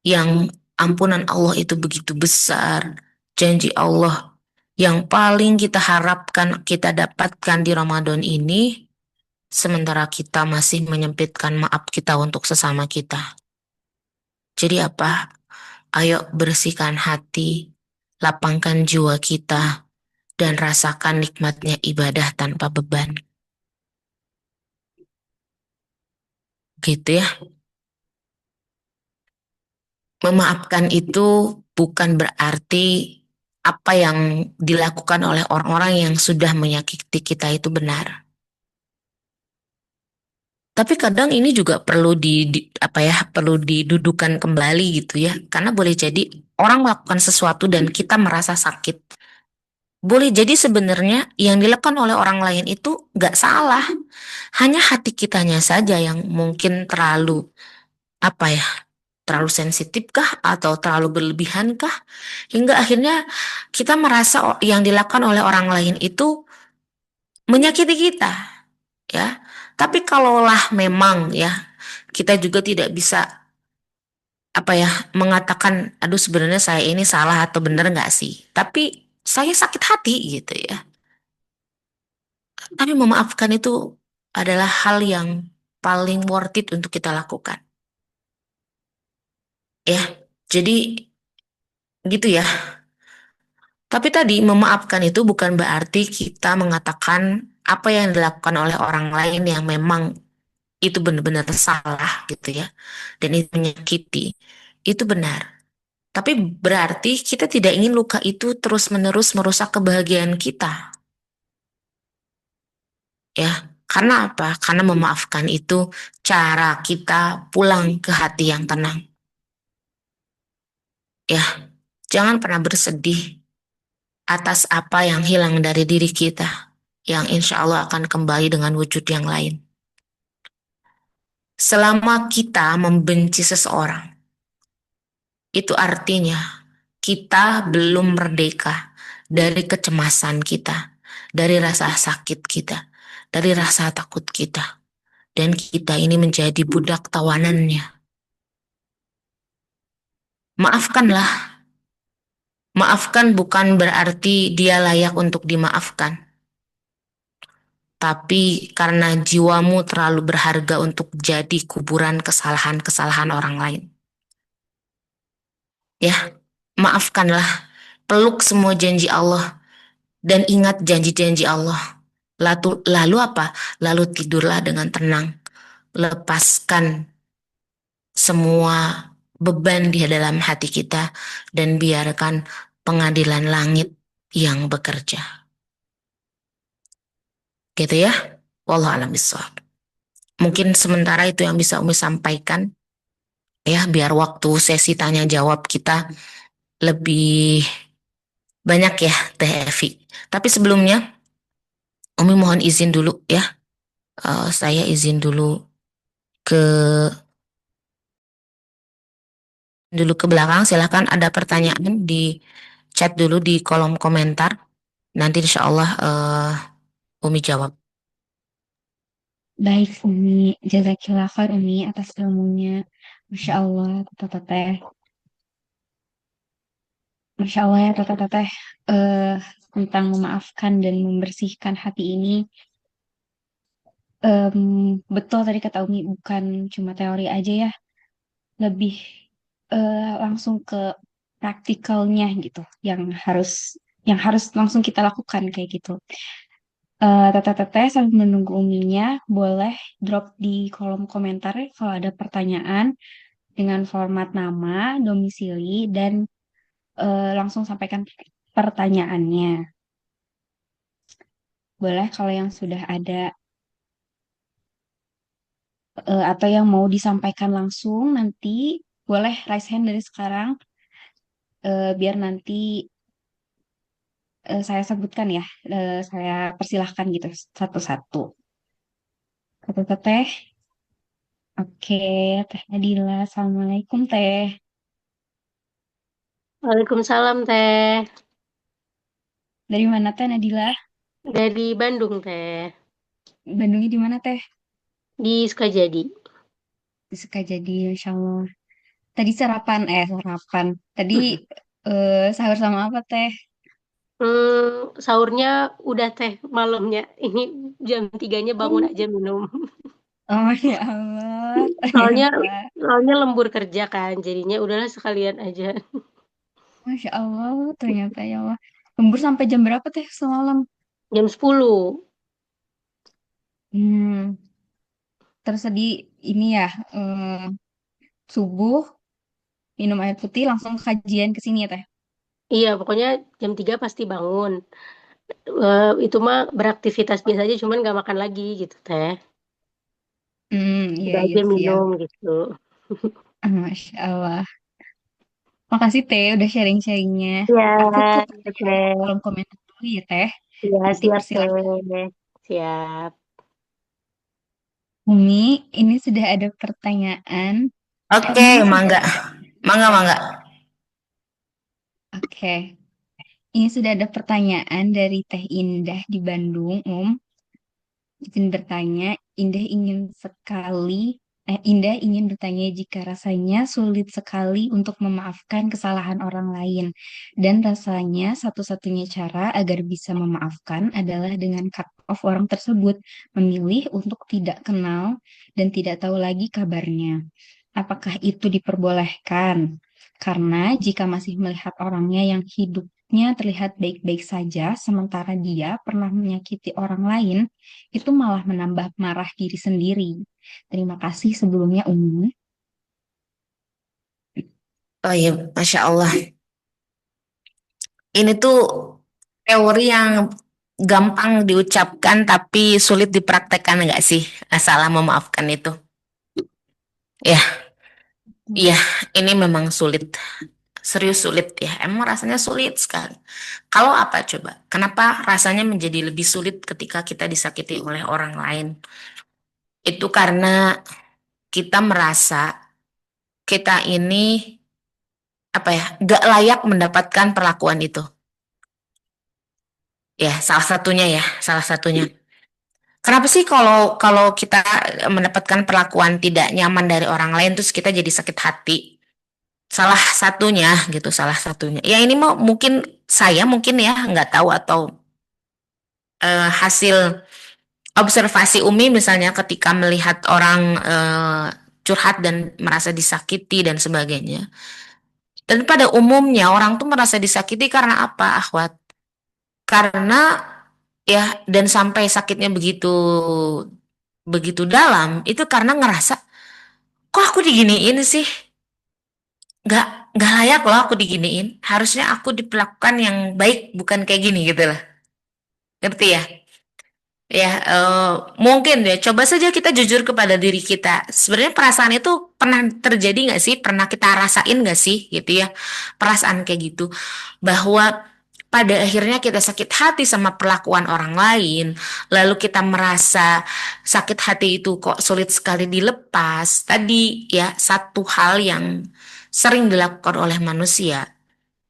Speaker 4: yang ampunan Allah itu begitu besar, janji Allah yang paling kita harapkan kita dapatkan di Ramadan ini, sementara kita masih menyempitkan maaf kita untuk sesama kita. Jadi apa? Ayo bersihkan hati, lapangkan jiwa kita, dan rasakan nikmatnya ibadah tanpa beban. Gitu ya. Memaafkan itu bukan berarti apa yang dilakukan oleh orang-orang yang sudah menyakiti kita itu benar. Tapi kadang ini juga perlu perlu didudukan kembali gitu ya. Karena boleh jadi orang melakukan sesuatu dan kita merasa sakit. Boleh jadi sebenarnya yang dilakukan oleh orang lain itu nggak salah. Hanya hati kitanya saja yang mungkin terlalu apa ya, terlalu sensitif kah atau terlalu berlebihan kah? Hingga akhirnya kita merasa yang dilakukan oleh orang lain itu menyakiti kita, ya. Tapi kalaulah memang ya kita juga tidak bisa apa ya mengatakan, aduh sebenarnya saya ini salah atau benar nggak sih? Tapi saya sakit hati gitu ya. Tapi memaafkan itu adalah hal yang paling worth it untuk kita lakukan. Ya, jadi gitu ya. Tapi tadi memaafkan itu bukan berarti kita mengatakan apa yang dilakukan oleh orang lain yang memang itu benar-benar salah gitu ya. Dan itu menyakiti. Itu benar. Tapi berarti kita tidak ingin luka itu terus-menerus merusak kebahagiaan kita. Ya, karena apa? Karena memaafkan itu cara kita pulang ke hati yang tenang. Ya, jangan pernah bersedih atas apa yang hilang dari diri kita, yang insya Allah akan kembali dengan wujud yang lain. Selama kita membenci seseorang, itu artinya kita belum merdeka dari kecemasan kita, dari rasa sakit kita, dari rasa takut kita. Dan kita ini menjadi budak tawanannya. Maafkanlah. Maafkan bukan berarti dia layak untuk dimaafkan. Tapi karena jiwamu terlalu berharga untuk jadi kuburan kesalahan-kesalahan orang lain. Ya, maafkanlah. Peluk semua janji Allah. Dan ingat janji-janji Allah. Lalu apa? Lalu tidurlah dengan tenang. Lepaskan semua beban di dalam hati kita dan biarkan pengadilan langit yang bekerja. Gitu ya. Wallahu a'lam bishawab. Mungkin sementara itu yang bisa Umi sampaikan ya, biar waktu sesi tanya jawab kita lebih banyak ya Teh Evi. Tapi sebelumnya Umi mohon izin dulu ya. Saya izin ke dulu ke belakang. Silahkan ada pertanyaan di chat dulu di kolom komentar. Nanti insya Allah Umi jawab.
Speaker 2: Baik, Umi. Jazakillah khair, Umi, atas ilmunya. Masya Allah, teteh. Masya Allah ya, teteh. Tentang memaafkan dan membersihkan hati ini. Betul tadi kata Umi, bukan cuma teori aja ya. Lebih langsung ke praktikalnya gitu. Yang harus langsung kita lakukan kayak gitu. Teteh-teteh sambil menunggu Uminya, boleh drop di kolom komentar ya kalau ada pertanyaan dengan format nama, domisili, dan langsung sampaikan pertanyaannya. Boleh kalau yang sudah ada atau yang mau disampaikan langsung nanti boleh raise hand dari sekarang biar nanti saya sebutkan ya, saya persilahkan gitu satu-satu. Teteh, oke, Teh Nadila, Assalamualaikum Teh.
Speaker 5: Waalaikumsalam Teh.
Speaker 2: Dari mana Teh Nadila?
Speaker 5: Dari Bandung Teh.
Speaker 2: Bandungnya di mana Teh?
Speaker 5: Di Sukajadi.
Speaker 2: Di Sukajadi, Insya Allah. Tadi sarapan. Tadi sahur sama apa Teh?
Speaker 5: Sahurnya udah Teh malamnya. Ini jam 3-nya bangun aja minum.
Speaker 2: Oh ya Allah,
Speaker 5: Soalnya
Speaker 2: ternyata.
Speaker 5: soalnya lembur kerja kan, jadinya udahlah sekalian aja.
Speaker 2: Masya Allah, ternyata ya Allah. Lembur sampai jam berapa Teh semalam?
Speaker 5: Jam 10.
Speaker 2: Hmm, terus tadi ini ya, subuh, minum air putih, langsung kajian ke sini ya Teh?
Speaker 5: Iya, pokoknya jam 3 pasti bangun. Itu mah beraktivitas biasa aja, cuman gak makan lagi gitu Teh.
Speaker 2: Iya,
Speaker 5: Udah
Speaker 2: iya
Speaker 5: aja
Speaker 2: sih ya.
Speaker 5: minum gitu.
Speaker 2: Masya Allah. Makasih Teh udah sharing-sharingnya.
Speaker 5: Ya,
Speaker 2: Aku tuh tanya di
Speaker 5: Teh.
Speaker 2: kolom komentar dulu ya Teh.
Speaker 5: Ya,
Speaker 2: Nanti
Speaker 5: siap
Speaker 2: persilakan.
Speaker 5: Teh. Siap.
Speaker 2: Umi, ini sudah ada pertanyaan.
Speaker 4: Oke,
Speaker 2: Umi sudah
Speaker 4: mangga.
Speaker 2: ada
Speaker 4: Mangga,
Speaker 2: Teh.
Speaker 4: mangga.
Speaker 2: Oke. Ini sudah ada pertanyaan dari Teh Indah di Bandung, Izin bertanya, Indah ingin bertanya jika rasanya sulit sekali untuk memaafkan kesalahan orang lain, dan rasanya satu-satunya cara agar bisa memaafkan adalah dengan cut off orang tersebut, memilih untuk tidak kenal dan tidak tahu lagi kabarnya. Apakah itu diperbolehkan? Karena jika masih melihat orangnya yang hidupnya terlihat baik-baik saja, sementara dia pernah menyakiti orang lain, itu malah menambah marah diri sendiri. Terima kasih sebelumnya Umi.
Speaker 4: Oh iya, Masya Allah. Ini tuh teori yang gampang diucapkan tapi sulit dipraktekkan nggak sih? Salah memaafkan itu. Ya, iya, ini memang sulit. Serius sulit ya. Emang rasanya sulit sekali. Kalau apa coba? Kenapa rasanya menjadi lebih sulit ketika kita disakiti oleh orang lain? Itu karena kita merasa kita ini apa ya, gak layak mendapatkan perlakuan itu. Ya, salah satunya ya, salah satunya. Kenapa sih kalau kalau kita mendapatkan perlakuan tidak nyaman dari orang lain terus kita jadi sakit hati? Salah satunya gitu, salah satunya. Ya ini mau mungkin saya mungkin ya nggak tahu atau hasil observasi Umi misalnya ketika melihat orang curhat dan merasa disakiti dan sebagainya. Dan pada umumnya orang tuh merasa disakiti karena apa, Akhwat? Karena ya dan sampai sakitnya begitu begitu dalam itu karena ngerasa kok aku diginiin sih? Nggak nggak layak loh aku diginiin. Harusnya aku diperlakukan yang baik bukan kayak gini gitu lah. Ngerti ya? Ya, mungkin ya. Coba saja kita jujur kepada diri kita. Sebenarnya perasaan itu pernah terjadi nggak sih? Pernah kita rasain nggak sih, gitu ya? Perasaan kayak gitu, bahwa pada akhirnya kita sakit hati sama perlakuan orang lain, lalu kita merasa sakit hati itu kok sulit sekali dilepas. Tadi ya satu hal yang sering dilakukan oleh manusia,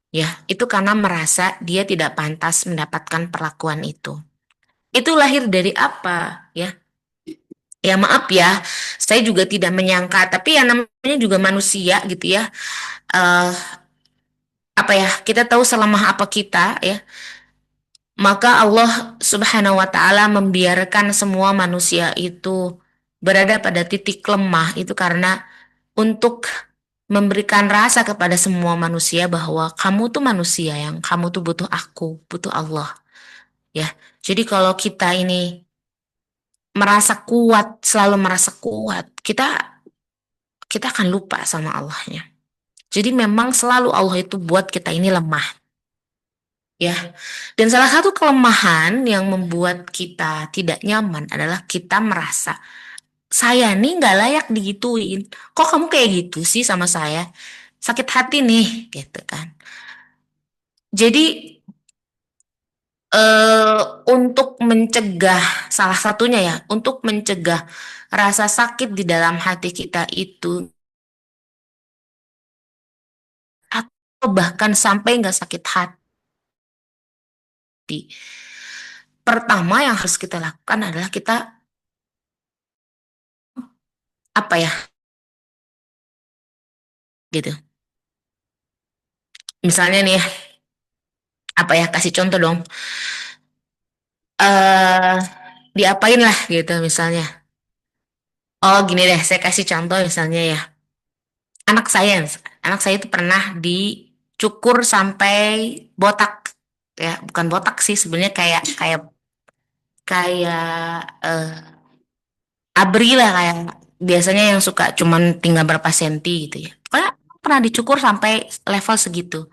Speaker 4: ya itu karena merasa dia tidak pantas mendapatkan perlakuan itu. Itu lahir dari apa ya? Ya maaf ya, saya juga tidak menyangka, tapi ya namanya juga manusia gitu ya. eh Apa ya, kita tahu selemah apa kita ya. Maka Allah Subhanahu wa Ta'ala membiarkan semua manusia itu berada pada titik lemah itu karena untuk memberikan rasa kepada semua manusia bahwa kamu tuh manusia yang kamu tuh butuh aku, butuh Allah ya. Jadi kalau kita ini merasa kuat, selalu merasa kuat, kita akan lupa sama Allahnya. Jadi memang selalu Allah itu buat kita ini lemah, ya. Dan salah satu kelemahan yang membuat kita tidak nyaman adalah kita merasa saya nih nggak layak digituin. Kok kamu kayak gitu sih sama saya? Sakit hati nih, gitu kan. Jadi untuk mencegah salah satunya ya, untuk mencegah rasa sakit di dalam hati kita itu atau bahkan sampai nggak sakit hati. Pertama yang harus kita lakukan adalah kita apa ya gitu. Misalnya nih ya, apa ya kasih contoh dong. eh Diapain lah gitu misalnya. Oh gini deh, saya kasih contoh misalnya ya. Anak saya, anak saya itu pernah dicukur sampai botak. Ya, bukan botak sih sebenarnya kayak kayak kayak abri lah kayak biasanya yang suka cuman tinggal berapa senti gitu ya. Pokoknya pernah dicukur sampai level segitu.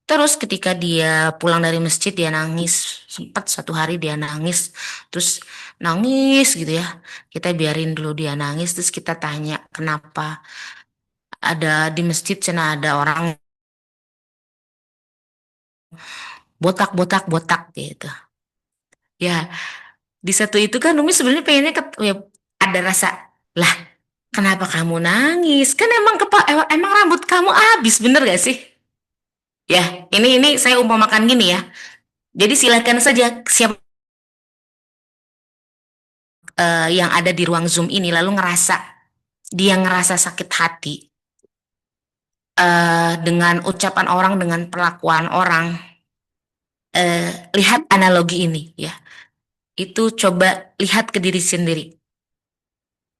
Speaker 4: Terus ketika dia pulang dari masjid dia nangis. Sempat satu hari dia nangis. Terus nangis gitu ya. Kita biarin dulu dia nangis. Terus kita tanya kenapa. Ada di masjid sana ada orang botak botak botak gitu. Ya di satu itu kan Umi sebenarnya pengennya ya, ada rasa lah kenapa kamu nangis? Kan emang emang rambut kamu habis bener gak sih? Ya ini saya umpamakan gini ya. Jadi silakan saja siapa yang ada di ruang Zoom ini lalu dia ngerasa sakit hati dengan ucapan orang, dengan perlakuan orang, lihat analogi ini ya. Itu coba lihat ke diri sendiri.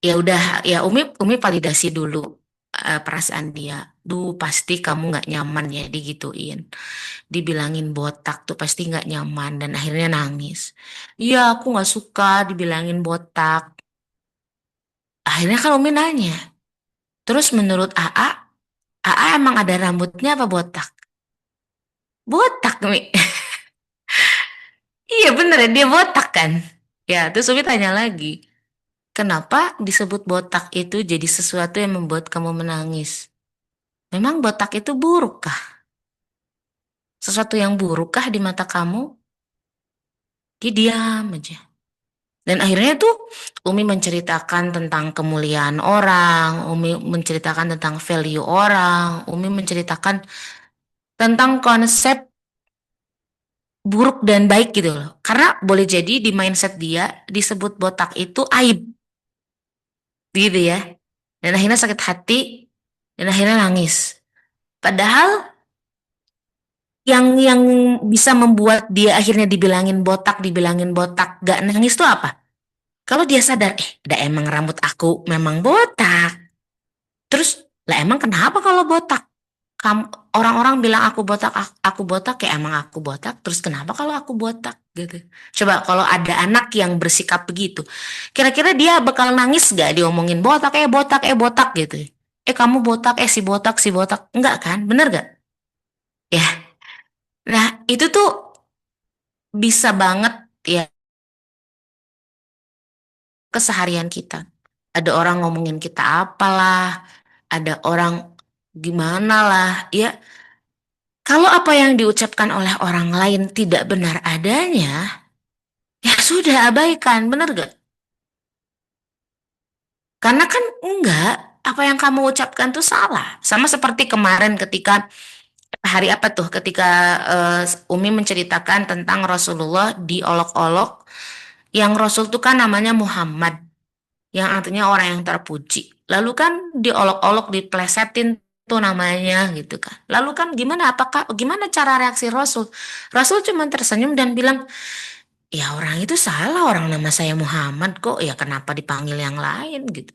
Speaker 4: Ya udah, ya Umi validasi dulu perasaan dia. Duh, pasti kamu nggak nyaman ya digituin. Dibilangin botak tuh pasti nggak nyaman dan akhirnya nangis. Iya, aku nggak suka dibilangin botak. Akhirnya kan Umi nanya, terus menurut AA emang ada rambutnya apa botak? Botak, Mi. Iya bener ya, dia botak kan? Ya, terus Umi tanya lagi, kenapa disebut botak itu jadi sesuatu yang membuat kamu menangis? Memang botak itu buruk kah? Sesuatu yang buruk kah di mata kamu? Dia diam aja. Dan akhirnya tuh Umi menceritakan tentang kemuliaan orang, Umi menceritakan tentang value orang, Umi menceritakan tentang konsep buruk dan baik gitu loh. Karena boleh jadi di mindset dia disebut botak itu aib gitu ya. Dan akhirnya sakit hati dan akhirnya nangis. Padahal yang bisa membuat dia akhirnya dibilangin botak, gak nangis tuh apa? Kalau dia sadar, dah emang rambut aku memang botak. Terus, lah emang kenapa kalau botak? Orang-orang bilang aku botak, ya emang aku botak. Terus kenapa kalau aku botak gitu? Coba kalau ada anak yang bersikap begitu, kira-kira dia bakal nangis gak diomongin botak, botak, botak gitu? Kamu botak, si botak. Enggak kan? Bener gak? Ya, nah itu tuh bisa banget ya keseharian kita. Ada orang ngomongin kita apalah, ada orang gimana lah, ya. Kalau apa yang diucapkan oleh orang lain tidak benar adanya, ya sudah abaikan, benar gak? Karena kan enggak, apa yang kamu ucapkan tuh salah. Sama seperti kemarin ketika hari apa tuh, ketika Umi menceritakan tentang Rasulullah diolok-olok, yang Rasul tuh kan namanya Muhammad, yang artinya orang yang terpuji. Lalu kan diolok-olok, diplesetin tuh namanya gitu kan. Lalu kan gimana cara reaksi Rasul? Rasul cuma tersenyum dan bilang, ya orang itu salah, orang nama saya Muhammad kok, ya kenapa dipanggil yang lain gitu.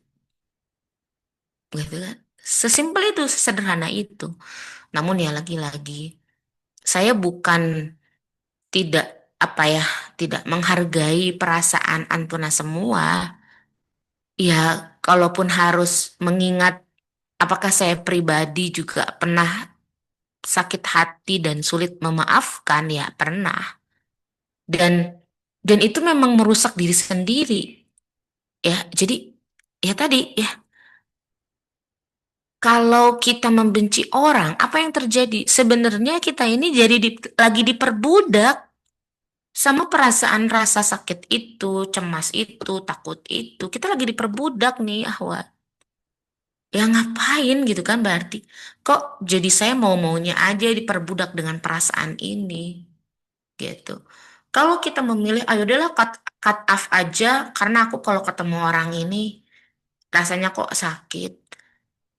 Speaker 4: Gitu kan. Sesimpel itu, sesederhana itu. Namun ya lagi-lagi, saya bukan tidak apa ya, tidak menghargai perasaan Antuna semua. Ya, kalaupun harus mengingat apakah saya pribadi juga pernah sakit hati dan sulit memaafkan, ya pernah. Dan itu memang merusak diri sendiri. Ya, jadi ya tadi ya, kalau kita membenci orang, apa yang terjadi? Sebenarnya kita ini jadi lagi diperbudak sama perasaan rasa sakit itu, cemas itu, takut itu. Kita lagi diperbudak nih, Ahwat. Ya ngapain gitu kan berarti. Kok jadi saya mau-maunya aja diperbudak dengan perasaan ini gitu. Kalau kita memilih, ayo udahlah cut off aja karena aku kalau ketemu orang ini rasanya kok sakit.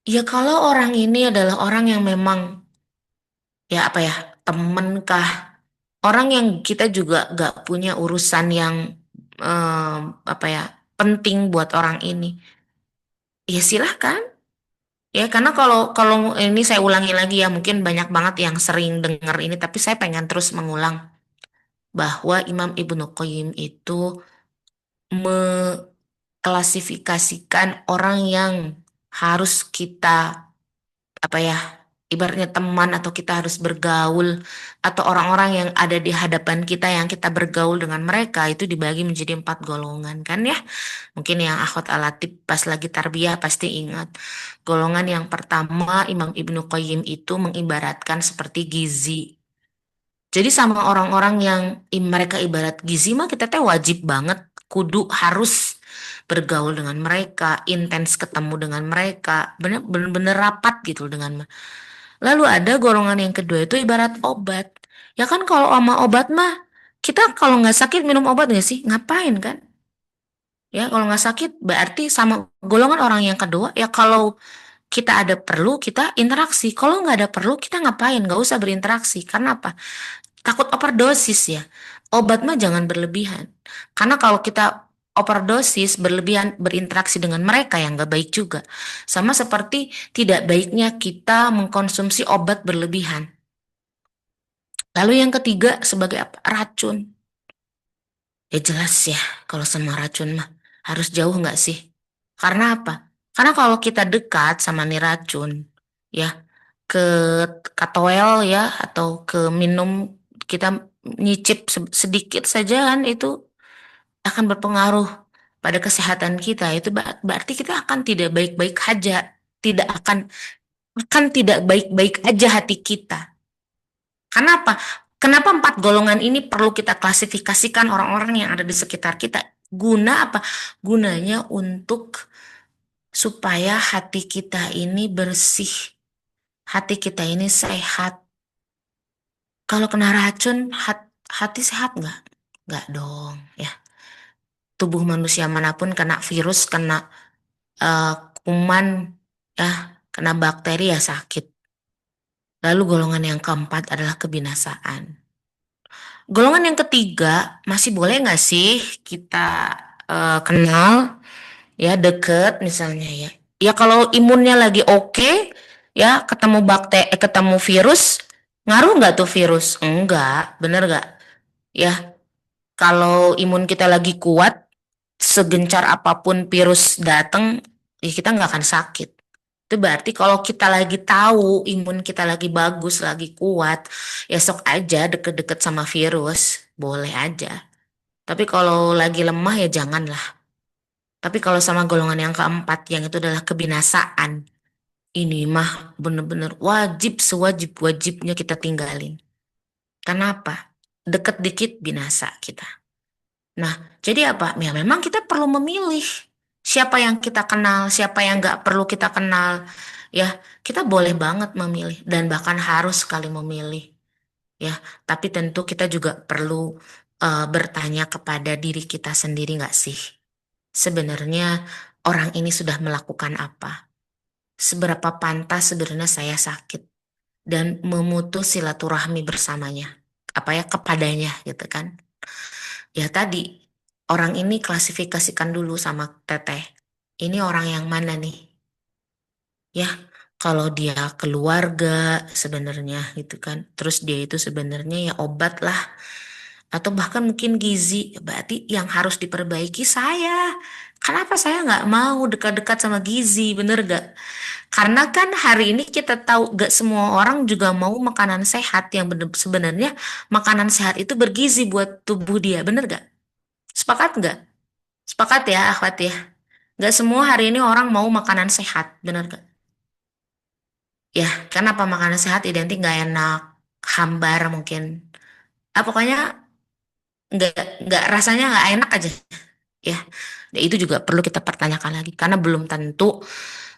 Speaker 4: Ya kalau orang ini adalah orang yang memang ya apa ya, temen kah, orang yang kita juga gak punya urusan yang apa ya, penting buat orang ini, ya silahkan. Ya karena kalau kalau ini saya ulangi lagi ya, mungkin banyak banget yang sering dengar ini, tapi saya pengen terus mengulang bahwa Imam Ibnu Qayyim itu mengklasifikasikan orang yang harus kita apa ya, ibaratnya teman atau kita harus bergaul, atau orang-orang yang ada di hadapan kita yang kita bergaul dengan mereka itu dibagi menjadi 4 golongan kan ya. Mungkin yang akhwat alatib pas lagi tarbiyah pasti ingat. Golongan yang pertama, Imam Ibnu Qayyim itu mengibaratkan seperti gizi. Jadi sama orang-orang yang mereka ibarat gizi mah kita teh wajib banget kudu harus bergaul dengan mereka, intens ketemu dengan mereka, bener-bener rapat gitu dengan. Lalu ada golongan yang kedua itu ibarat obat. Ya kan kalau sama obat mah kita kalau nggak sakit minum obat nggak sih? Ngapain kan? Ya kalau nggak sakit berarti sama golongan orang yang kedua ya, kalau kita ada perlu kita interaksi. Kalau nggak ada perlu kita ngapain? Nggak usah berinteraksi. Karena apa? Takut overdosis ya. Obat mah jangan berlebihan. Karena kalau kita overdosis berlebihan berinteraksi dengan mereka yang nggak baik juga. Sama seperti tidak baiknya kita mengkonsumsi obat berlebihan. Lalu yang ketiga sebagai apa? Racun. Ya jelas ya, kalau sama racun mah harus jauh nggak sih? Karena apa? Karena kalau kita dekat sama nih racun, ya ke katoel ya atau ke minum, kita nyicip sedikit saja kan itu akan berpengaruh pada kesehatan kita. Itu berarti kita akan tidak baik-baik aja, tidak akan tidak baik-baik aja hati kita. Kenapa? Kenapa 4 golongan ini perlu kita klasifikasikan orang-orang yang ada di sekitar kita? Guna apa? Gunanya untuk supaya hati kita ini bersih, hati kita ini sehat. Kalau kena racun, hati sehat nggak? Nggak dong, ya. Tubuh manusia manapun kena virus, kena eh, kuman, ya, kena bakteri ya sakit. Lalu golongan yang keempat adalah kebinasaan. Golongan yang ketiga, masih boleh nggak sih kita kenal, ya deket misalnya ya. Ya kalau imunnya lagi oke, ya ketemu bakteri, ketemu virus, ngaruh nggak tuh virus? Enggak, bener nggak? Ya, kalau imun kita lagi kuat, segencar apapun virus datang, ya kita nggak akan sakit. Itu berarti kalau kita lagi tahu imun kita lagi bagus, lagi kuat, ya sok aja deket-deket sama virus, boleh aja. Tapi kalau lagi lemah ya janganlah. Tapi kalau sama golongan yang keempat, yang itu adalah kebinasaan, ini mah bener-bener wajib, sewajib-wajibnya kita tinggalin. Kenapa? Deket dikit binasa kita. Nah, jadi apa? Ya memang kita perlu memilih siapa yang kita kenal, siapa yang nggak perlu kita kenal. Ya, kita boleh banget memilih dan bahkan harus sekali memilih. Ya, tapi tentu kita juga perlu bertanya kepada diri kita sendiri nggak sih? Sebenarnya orang ini sudah melakukan apa? Seberapa pantas sebenarnya saya sakit dan memutus silaturahmi bersamanya? Apa ya kepadanya gitu kan? Ya tadi, orang ini klasifikasikan dulu sama teteh. Ini orang yang mana nih? Ya, kalau dia keluarga sebenarnya gitu kan. Terus dia itu sebenarnya ya obat lah. Atau bahkan mungkin gizi. Berarti yang harus diperbaiki saya. Kenapa saya nggak mau dekat-dekat sama gizi, bener gak? Karena kan hari ini kita tahu gak semua orang juga mau makanan sehat yang sebenarnya makanan sehat itu bergizi buat tubuh dia, bener gak? Sepakat nggak? Sepakat ya, akhwat ya. Nggak semua hari ini orang mau makanan sehat, bener nggak? Ya, kenapa makanan sehat identik nggak enak, hambar mungkin. Ah, pokoknya nggak nggak rasanya nggak enak aja, ya. Dan itu juga perlu kita pertanyakan lagi, karena belum tentu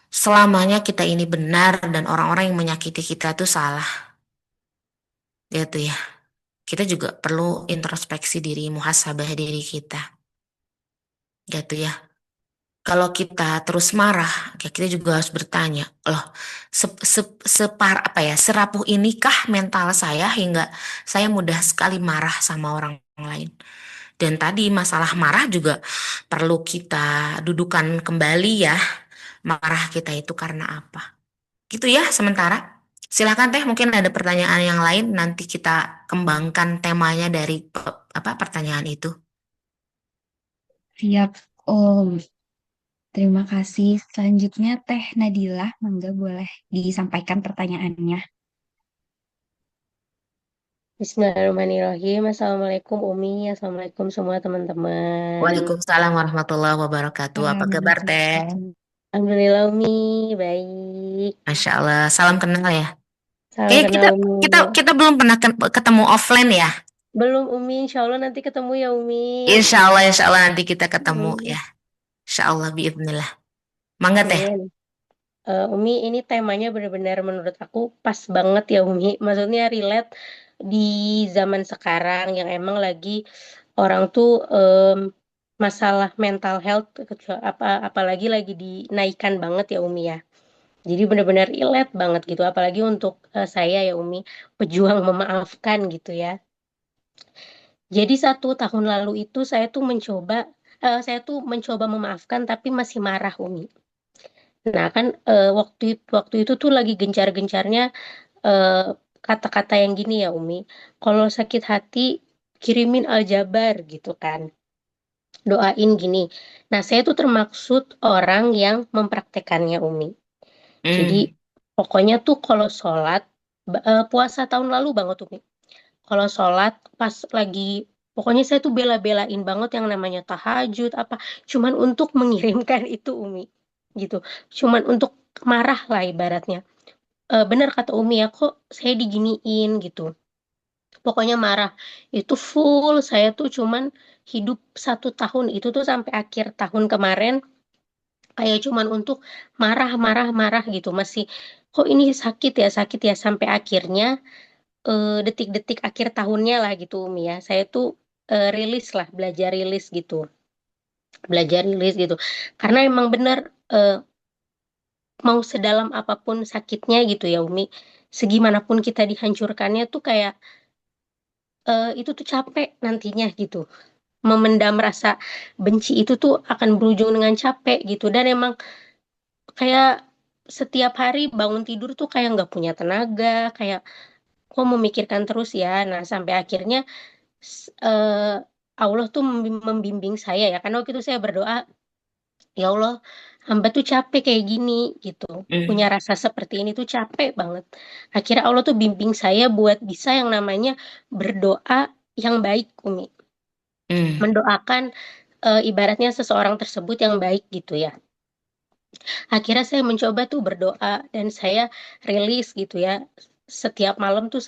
Speaker 4: selamanya kita ini benar dan orang-orang yang menyakiti kita itu salah, gitu ya. Kita juga perlu introspeksi diri, muhasabah diri kita, gitu ya. Kalau kita terus marah, ya kita juga harus bertanya, loh, apa ya, serapuh inikah mental saya hingga saya mudah sekali marah sama orang lain. Dan tadi masalah marah juga perlu kita dudukan kembali ya, marah kita itu karena apa. Gitu ya sementara. Silakan teh, mungkin ada pertanyaan yang lain, nanti kita kembangkan temanya dari apa pertanyaan itu.
Speaker 2: Siap, Om. Terima kasih. Selanjutnya Teh Nadilah, mangga boleh disampaikan pertanyaannya.
Speaker 5: Bismillahirrahmanirrahim. Assalamualaikum Umi. Assalamualaikum semua teman-teman.
Speaker 4: Waalaikumsalam warahmatullahi wabarakatuh. Apa kabar teh?
Speaker 2: Waalaikumsalam.
Speaker 5: Alhamdulillah Umi, baik.
Speaker 4: Masya Allah, salam kenal ya.
Speaker 5: Salam
Speaker 4: Kayak kita
Speaker 5: kenal Umi.
Speaker 4: kita kita belum pernah ketemu offline ya.
Speaker 5: Belum Umi, insya Allah nanti ketemu ya Umi.
Speaker 4: Insya Allah nanti kita ketemu ya. Insya Allah, biiznillah. Mangga teh.
Speaker 5: Amin. Umi, ini temanya benar-benar menurut aku pas banget ya Umi. Maksudnya relate di zaman sekarang yang emang lagi orang tuh masalah mental health apalagi lagi dinaikkan banget ya Umi ya. Jadi benar-benar relate banget gitu, apalagi untuk saya ya Umi, pejuang memaafkan gitu ya. Jadi 1 tahun lalu itu saya tuh mencoba memaafkan tapi masih marah Umi. Nah kan waktu itu tuh lagi gencar-gencarnya eh, kata-kata yang gini ya Umi, kalau sakit hati kirimin aljabar gitu kan, doain gini. Nah saya tuh termaksud orang yang mempraktekannya Umi. Jadi
Speaker 4: Hmm.
Speaker 5: pokoknya tuh kalau sholat, puasa tahun lalu banget tuh, Mi. Kalau sholat pas lagi, pokoknya saya tuh bela-belain banget yang namanya tahajud apa, cuman untuk mengirimkan itu Umi, gitu. Cuman untuk marah lah ibaratnya. Bener kata Umi ya, kok saya diginiin gitu. Pokoknya marah. Itu full, saya tuh cuman hidup 1 tahun itu tuh sampai akhir tahun kemarin kayak cuman untuk marah marah marah gitu, masih kok ini sakit ya sampai akhirnya detik-detik akhir tahunnya lah gitu Umi ya. Saya tuh rilis lah, belajar rilis gitu. Belajar rilis gitu. Karena emang bener eh, mau sedalam apapun sakitnya gitu ya Umi, segimanapun kita dihancurkannya tuh kayak itu tuh capek nantinya gitu. Memendam rasa benci itu tuh akan berujung dengan capek gitu. Dan emang kayak setiap hari bangun tidur tuh kayak nggak punya tenaga, kayak kok memikirkan terus ya. Nah, sampai akhirnya Allah tuh membimbing saya ya. Karena waktu itu saya berdoa, ya Allah, hamba tuh capek kayak gini gitu. Punya
Speaker 4: Hmm.
Speaker 5: rasa seperti ini tuh capek banget. Akhirnya Allah tuh bimbing saya buat bisa yang namanya berdoa yang baik, Umi.
Speaker 4: Hmm.
Speaker 5: Mendoakan ibaratnya seseorang tersebut yang baik gitu ya. Akhirnya saya mencoba tuh berdoa dan saya rilis gitu ya. Setiap malam tuh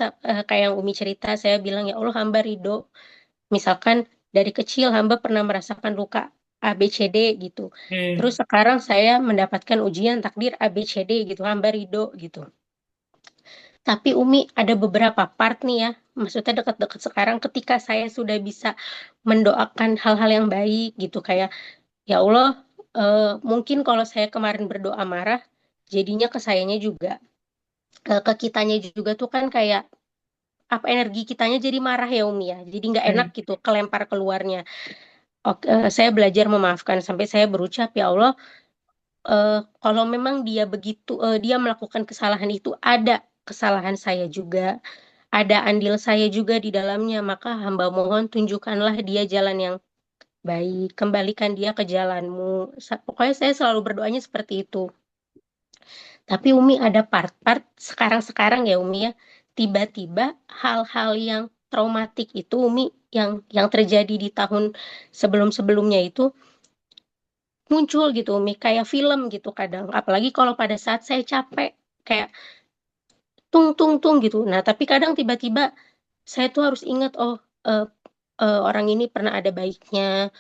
Speaker 5: kayak yang Umi cerita, saya bilang ya Allah hamba ridho. Misalkan dari kecil hamba pernah merasakan luka A, B, C, D gitu. Terus
Speaker 4: Hmm.
Speaker 5: sekarang saya mendapatkan ujian takdir A, B, C, D gitu, hamba ridho gitu. Tapi Umi ada beberapa part nih ya, maksudnya dekat-dekat sekarang ketika saya sudah bisa mendoakan hal-hal yang baik gitu, kayak ya Allah, mungkin kalau saya kemarin berdoa marah, jadinya ke sayanya juga, ke kitanya juga tuh kan kayak apa energi kitanya jadi marah ya Umi ya, jadi nggak enak
Speaker 4: Hmm.
Speaker 5: gitu, kelempar keluarnya. Oke, saya belajar memaafkan sampai saya berucap ya Allah, kalau memang dia melakukan kesalahan itu ada kesalahan saya juga, ada andil saya juga di dalamnya, maka hamba mohon tunjukkanlah dia jalan yang baik, kembalikan dia ke jalanmu. Pokoknya saya selalu berdoanya seperti itu. Tapi Umi ada part-part sekarang-sekarang ya Umi ya, tiba-tiba hal-hal yang traumatik itu Umi yang terjadi di tahun sebelum-sebelumnya itu muncul gitu Umi kayak film gitu kadang. Apalagi kalau pada saat saya capek kayak tung tung tung gitu. Nah, tapi kadang tiba-tiba saya tuh harus ingat oh eh, orang ini pernah ada baiknya.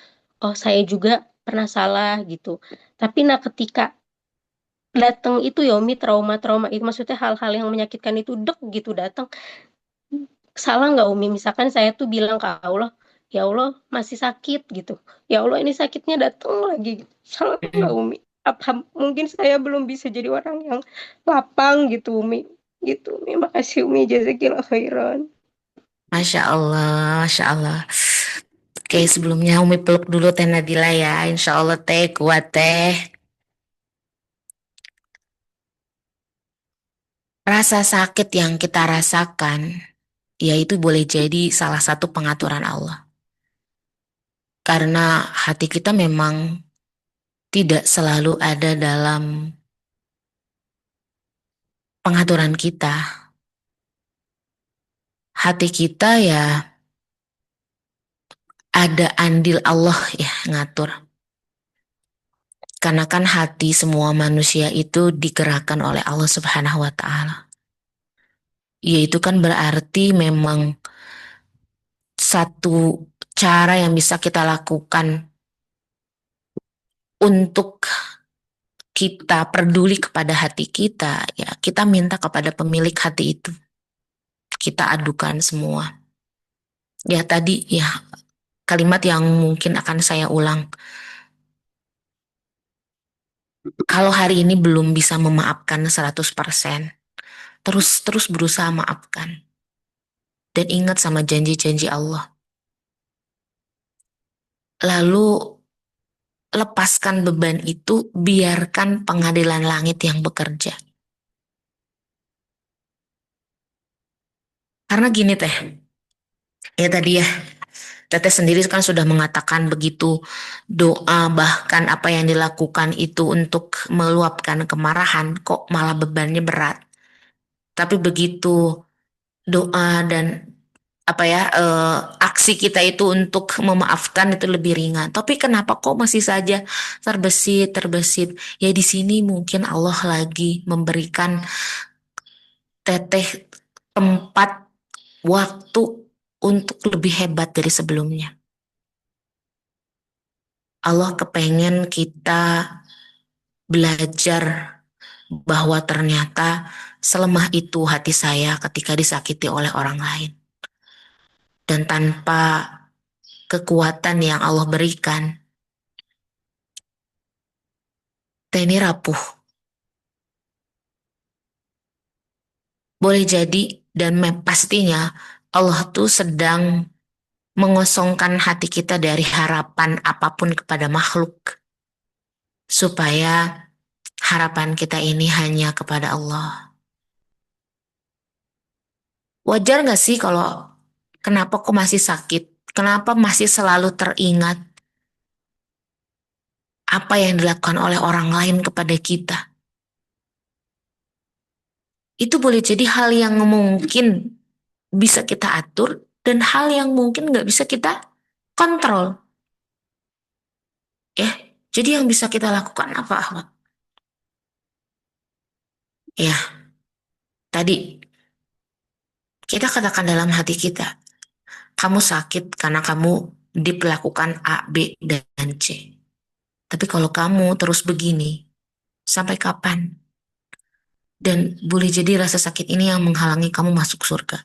Speaker 5: Oh, saya juga pernah salah gitu. Tapi nah ketika datang itu ya Umi trauma-trauma itu maksudnya hal-hal yang menyakitkan itu dek gitu datang. Salah nggak Umi? Misalkan saya tuh bilang ke Allah, ya Allah masih sakit gitu. Ya Allah ini sakitnya datang lagi. Salah nggak
Speaker 4: Hmm.
Speaker 5: Umi? Apa mungkin saya belum bisa jadi orang yang lapang gitu Umi? Gitu Umi. Makasih Umi. Jazakillah khairan.
Speaker 4: Masya Allah, Masya Allah. Oke, sebelumnya Umi peluk dulu Teh Nadila ya. Insya Allah Teh kuat Teh. Rasa sakit yang kita rasakan, yaitu boleh jadi salah satu pengaturan Allah. Karena hati kita memang tidak selalu ada dalam pengaturan kita. Hati kita ya ada andil Allah ya ngatur. Karena kan hati semua manusia itu digerakkan oleh Allah Subhanahu wa Ta'ala. Yaitu kan berarti memang satu cara yang bisa kita lakukan untuk kita peduli kepada hati kita, ya kita minta kepada pemilik hati itu. Kita adukan semua. Ya tadi ya kalimat yang mungkin akan saya ulang. Kalau hari ini belum bisa memaafkan 100%, terus berusaha maafkan. Dan ingat sama janji-janji Allah. Lalu lepaskan beban itu, biarkan pengadilan langit yang bekerja. Karena gini Teh, ya tadi ya, Teteh sendiri kan sudah mengatakan begitu doa bahkan apa yang dilakukan itu untuk meluapkan kemarahan, kok malah bebannya berat. Tapi begitu doa dan apa ya aksi kita itu untuk memaafkan itu lebih ringan. Tapi kenapa kok masih saja terbesit? Ya di sini mungkin Allah lagi memberikan Teteh tempat waktu untuk lebih hebat dari sebelumnya. Allah kepengen kita belajar bahwa ternyata selemah itu hati saya ketika disakiti oleh orang lain. Dan tanpa kekuatan yang Allah berikan, Teh ini rapuh. Boleh jadi dan pastinya Allah tuh sedang mengosongkan hati kita dari harapan apapun kepada makhluk. Supaya harapan kita ini hanya kepada Allah. Wajar gak sih kalau kenapa kok masih sakit? Kenapa masih selalu teringat apa yang dilakukan oleh orang lain kepada kita? Itu boleh jadi hal yang mungkin bisa kita atur dan hal yang mungkin nggak bisa kita kontrol. Ya, jadi yang bisa kita lakukan apa, Ahmad? Ya, tadi kita katakan dalam hati kita, kamu sakit karena kamu diperlakukan A, B, dan C. Tapi kalau kamu terus begini, sampai kapan? Dan boleh jadi rasa sakit ini yang menghalangi kamu masuk surga.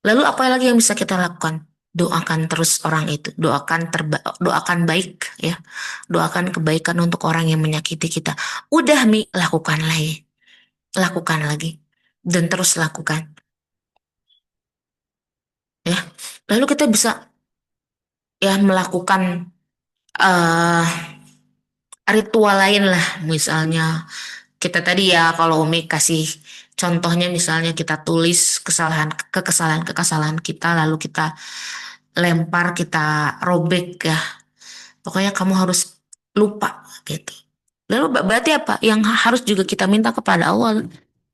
Speaker 4: Lalu apa lagi yang bisa kita lakukan? Doakan terus orang itu, doakan baik ya. Doakan kebaikan untuk orang yang menyakiti kita. Udah lakukan lagi dan terus lakukan ya. Lalu kita bisa ya melakukan eh ritual lain lah, misalnya kita tadi ya, kalau Umi kasih contohnya, misalnya kita tulis kesalahan kita, lalu kita lempar, kita robek ya. Pokoknya kamu harus lupa gitu. Lalu berarti apa? Yang harus juga kita minta kepada Allah.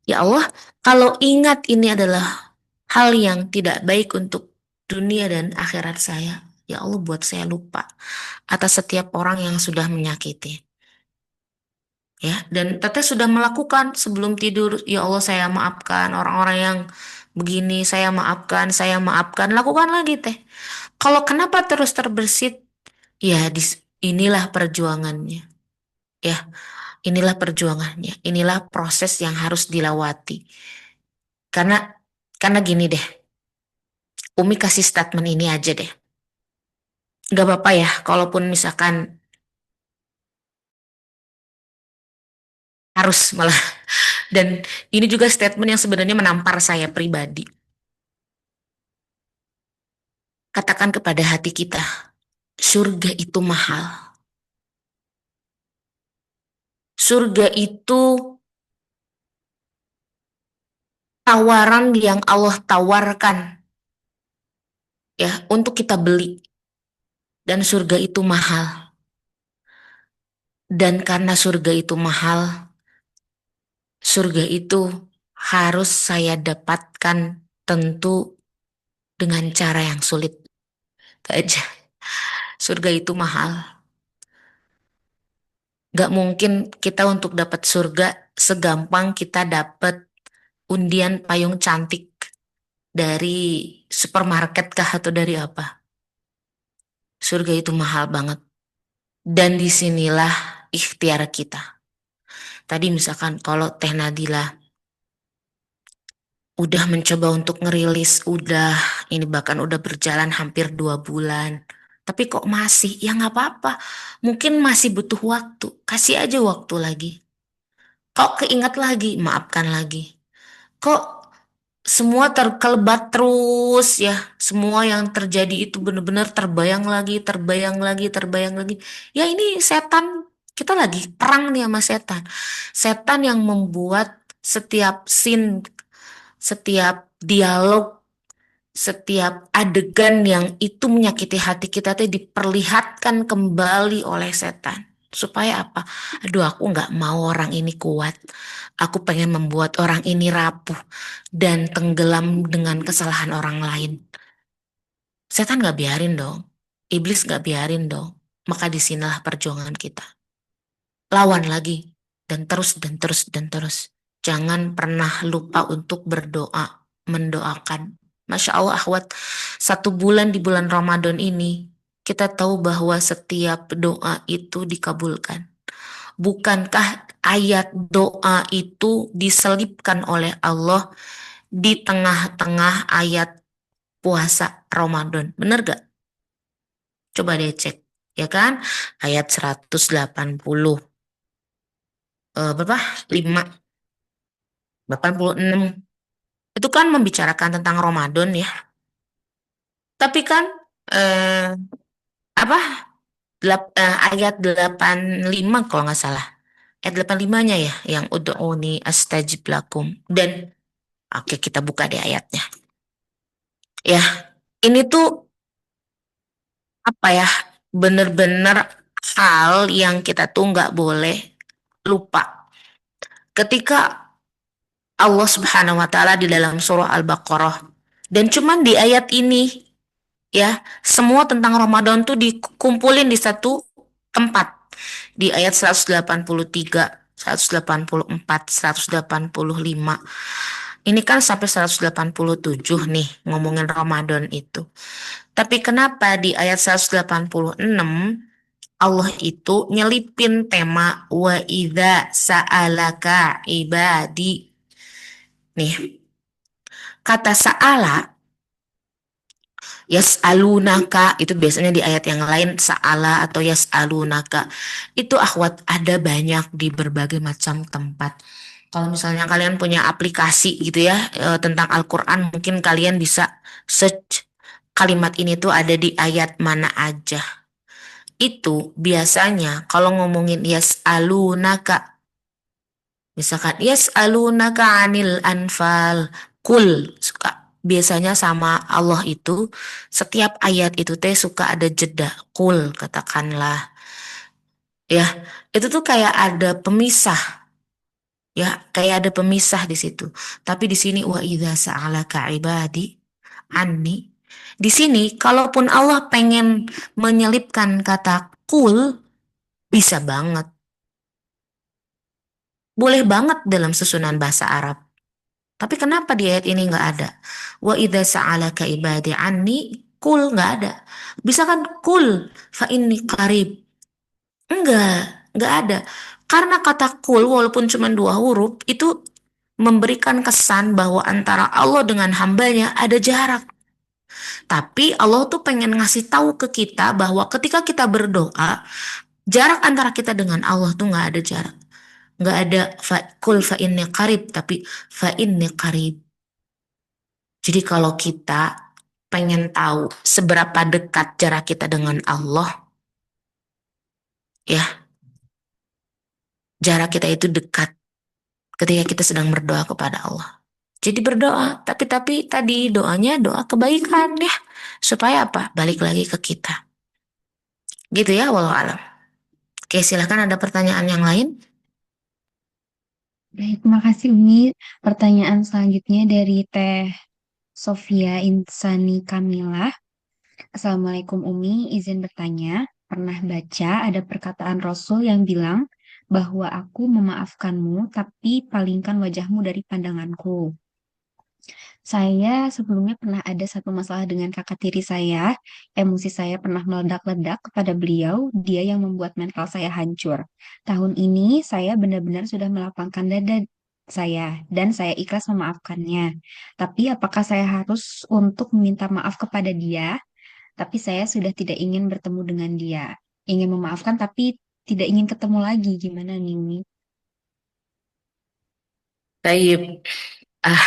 Speaker 4: Ya Allah, kalau ingat ini adalah hal yang tidak baik untuk dunia dan akhirat saya, ya Allah buat saya lupa atas setiap orang yang sudah menyakiti. Ya, dan Teteh sudah melakukan sebelum tidur, ya Allah saya maafkan orang-orang yang begini, saya maafkan, lakukan lagi Teh. Kalau kenapa terus terbersit, ya inilah perjuangannya, ya inilah perjuangannya, inilah proses yang harus dilewati. Karena gini deh, Umi kasih statement ini aja deh, gak apa-apa ya, kalaupun misalkan harus malah, dan ini juga statement yang sebenarnya menampar saya pribadi. Katakan kepada hati kita, surga itu mahal. Surga itu tawaran yang Allah tawarkan ya untuk kita beli. Dan surga itu mahal. Dan karena surga itu mahal, surga itu harus saya dapatkan tentu dengan cara yang sulit. Itu aja. Surga itu mahal. Gak mungkin kita untuk dapat surga segampang kita dapat undian payung cantik dari supermarket kah atau dari apa. Surga itu mahal banget. Dan disinilah ikhtiar kita. Tadi misalkan kalau Teh Nadila udah mencoba untuk ngerilis, ini bahkan udah berjalan hampir 2 bulan. Tapi kok masih, ya nggak apa-apa. Mungkin masih butuh waktu. Kasih aja waktu lagi. Kok keingat lagi, maafkan lagi. Kok semua terkelebat terus ya. Semua yang terjadi itu benar-benar terbayang lagi, terbayang lagi, terbayang lagi. Ya ini setan, kita lagi perang nih sama setan. Setan yang membuat setiap scene, setiap dialog, setiap adegan yang itu menyakiti hati kita tuh diperlihatkan kembali oleh setan. Supaya apa? Aduh, aku nggak mau orang ini kuat. Aku pengen membuat orang ini rapuh dan tenggelam dengan kesalahan orang lain. Setan nggak biarin dong. Iblis nggak biarin dong. Maka disinilah perjuangan kita. Lawan lagi. Dan terus, dan terus, dan terus. Jangan pernah lupa untuk berdoa. Mendoakan. Masya Allah akhwat, 1 bulan di bulan Ramadan ini, kita tahu bahwa setiap doa itu dikabulkan. bukankah ayat doa itu diselipkan oleh Allah di tengah-tengah ayat puasa Ramadan? Bener gak? Coba deh cek, ya kan? Ayat 180, berapa? 5, 86. Itu kan membicarakan tentang Ramadan ya. Tapi kan eh, apa? Ayat 85 kalau nggak salah. Ayat 85-nya ya yang ud'uni astajib lakum. Dan oke, kita buka deh ayatnya. Ya, ini tuh apa ya? Bener-bener hal yang kita tuh nggak boleh lupa. Ketika Allah Subhanahu wa taala di dalam surah Al-Baqarah dan cuman di ayat ini ya, semua tentang Ramadan tuh dikumpulin di satu tempat di ayat 183, 184, 185. Ini kan sampai 187 nih ngomongin Ramadan itu. Tapi kenapa di ayat 186 Allah itu nyelipin tema wa idza sa'alaka ibadi. Nih, kata sa'ala yas'alunaka itu biasanya di ayat yang lain sa'ala atau yas'alunaka. Itu akhwat ada banyak di berbagai macam tempat. Kalau misalnya kalian punya aplikasi gitu ya tentang Al-Quran, mungkin kalian bisa search kalimat ini tuh ada di ayat mana aja. Itu biasanya kalau ngomongin yas'alunaka, misalkan yas'alunaka anil anfal, kul, suka biasanya sama Allah itu setiap ayat itu teh suka ada jeda, kul katakanlah. Ya, itu tuh kayak ada pemisah. Ya, kayak ada pemisah di situ. Tapi di sini wa idza sa'alaka ibadi anni. Di sini kalaupun Allah pengen menyelipkan kata kul bisa banget. Boleh banget dalam susunan bahasa Arab. Tapi kenapa di ayat ini nggak ada? Wa idza sa'alaka ibadi anni kul nggak ada. Bisa kan kul fa inni qarib. Enggak ada. Karena kata kul walaupun cuma 2 huruf itu memberikan kesan bahwa antara Allah dengan hambanya ada jarak. Tapi Allah tuh pengen ngasih tahu ke kita bahwa ketika kita berdoa, jarak antara kita dengan Allah tuh nggak ada jarak. Nggak ada kul fa inni qarib, tapi fa inni qarib. Jadi kalau kita pengen tahu seberapa dekat jarak kita dengan Allah, ya jarak kita itu dekat ketika kita sedang berdoa kepada Allah. Jadi berdoa, tapi tadi doanya doa kebaikan ya. Supaya apa? Balik lagi ke kita. Gitu ya, walau alam. Oke, silahkan ada pertanyaan yang lain.
Speaker 2: Baik, terima kasih Umi. Pertanyaan selanjutnya dari Teh Sofia Insani Kamila. Assalamualaikum Umi, izin bertanya. Pernah baca ada perkataan Rasul yang bilang bahwa aku memaafkanmu tapi palingkan wajahmu dari pandanganku. Saya sebelumnya pernah ada satu masalah dengan kakak tiri saya. Emosi saya pernah meledak-ledak kepada beliau, dia yang membuat mental saya hancur. Tahun ini saya benar-benar sudah melapangkan dada saya dan saya ikhlas memaafkannya. Tapi apakah saya harus untuk meminta maaf kepada dia? Tapi saya sudah tidak ingin bertemu dengan dia. Ingin memaafkan tapi tidak ingin ketemu lagi. Gimana nih, Umi?
Speaker 4: Taib. Ah,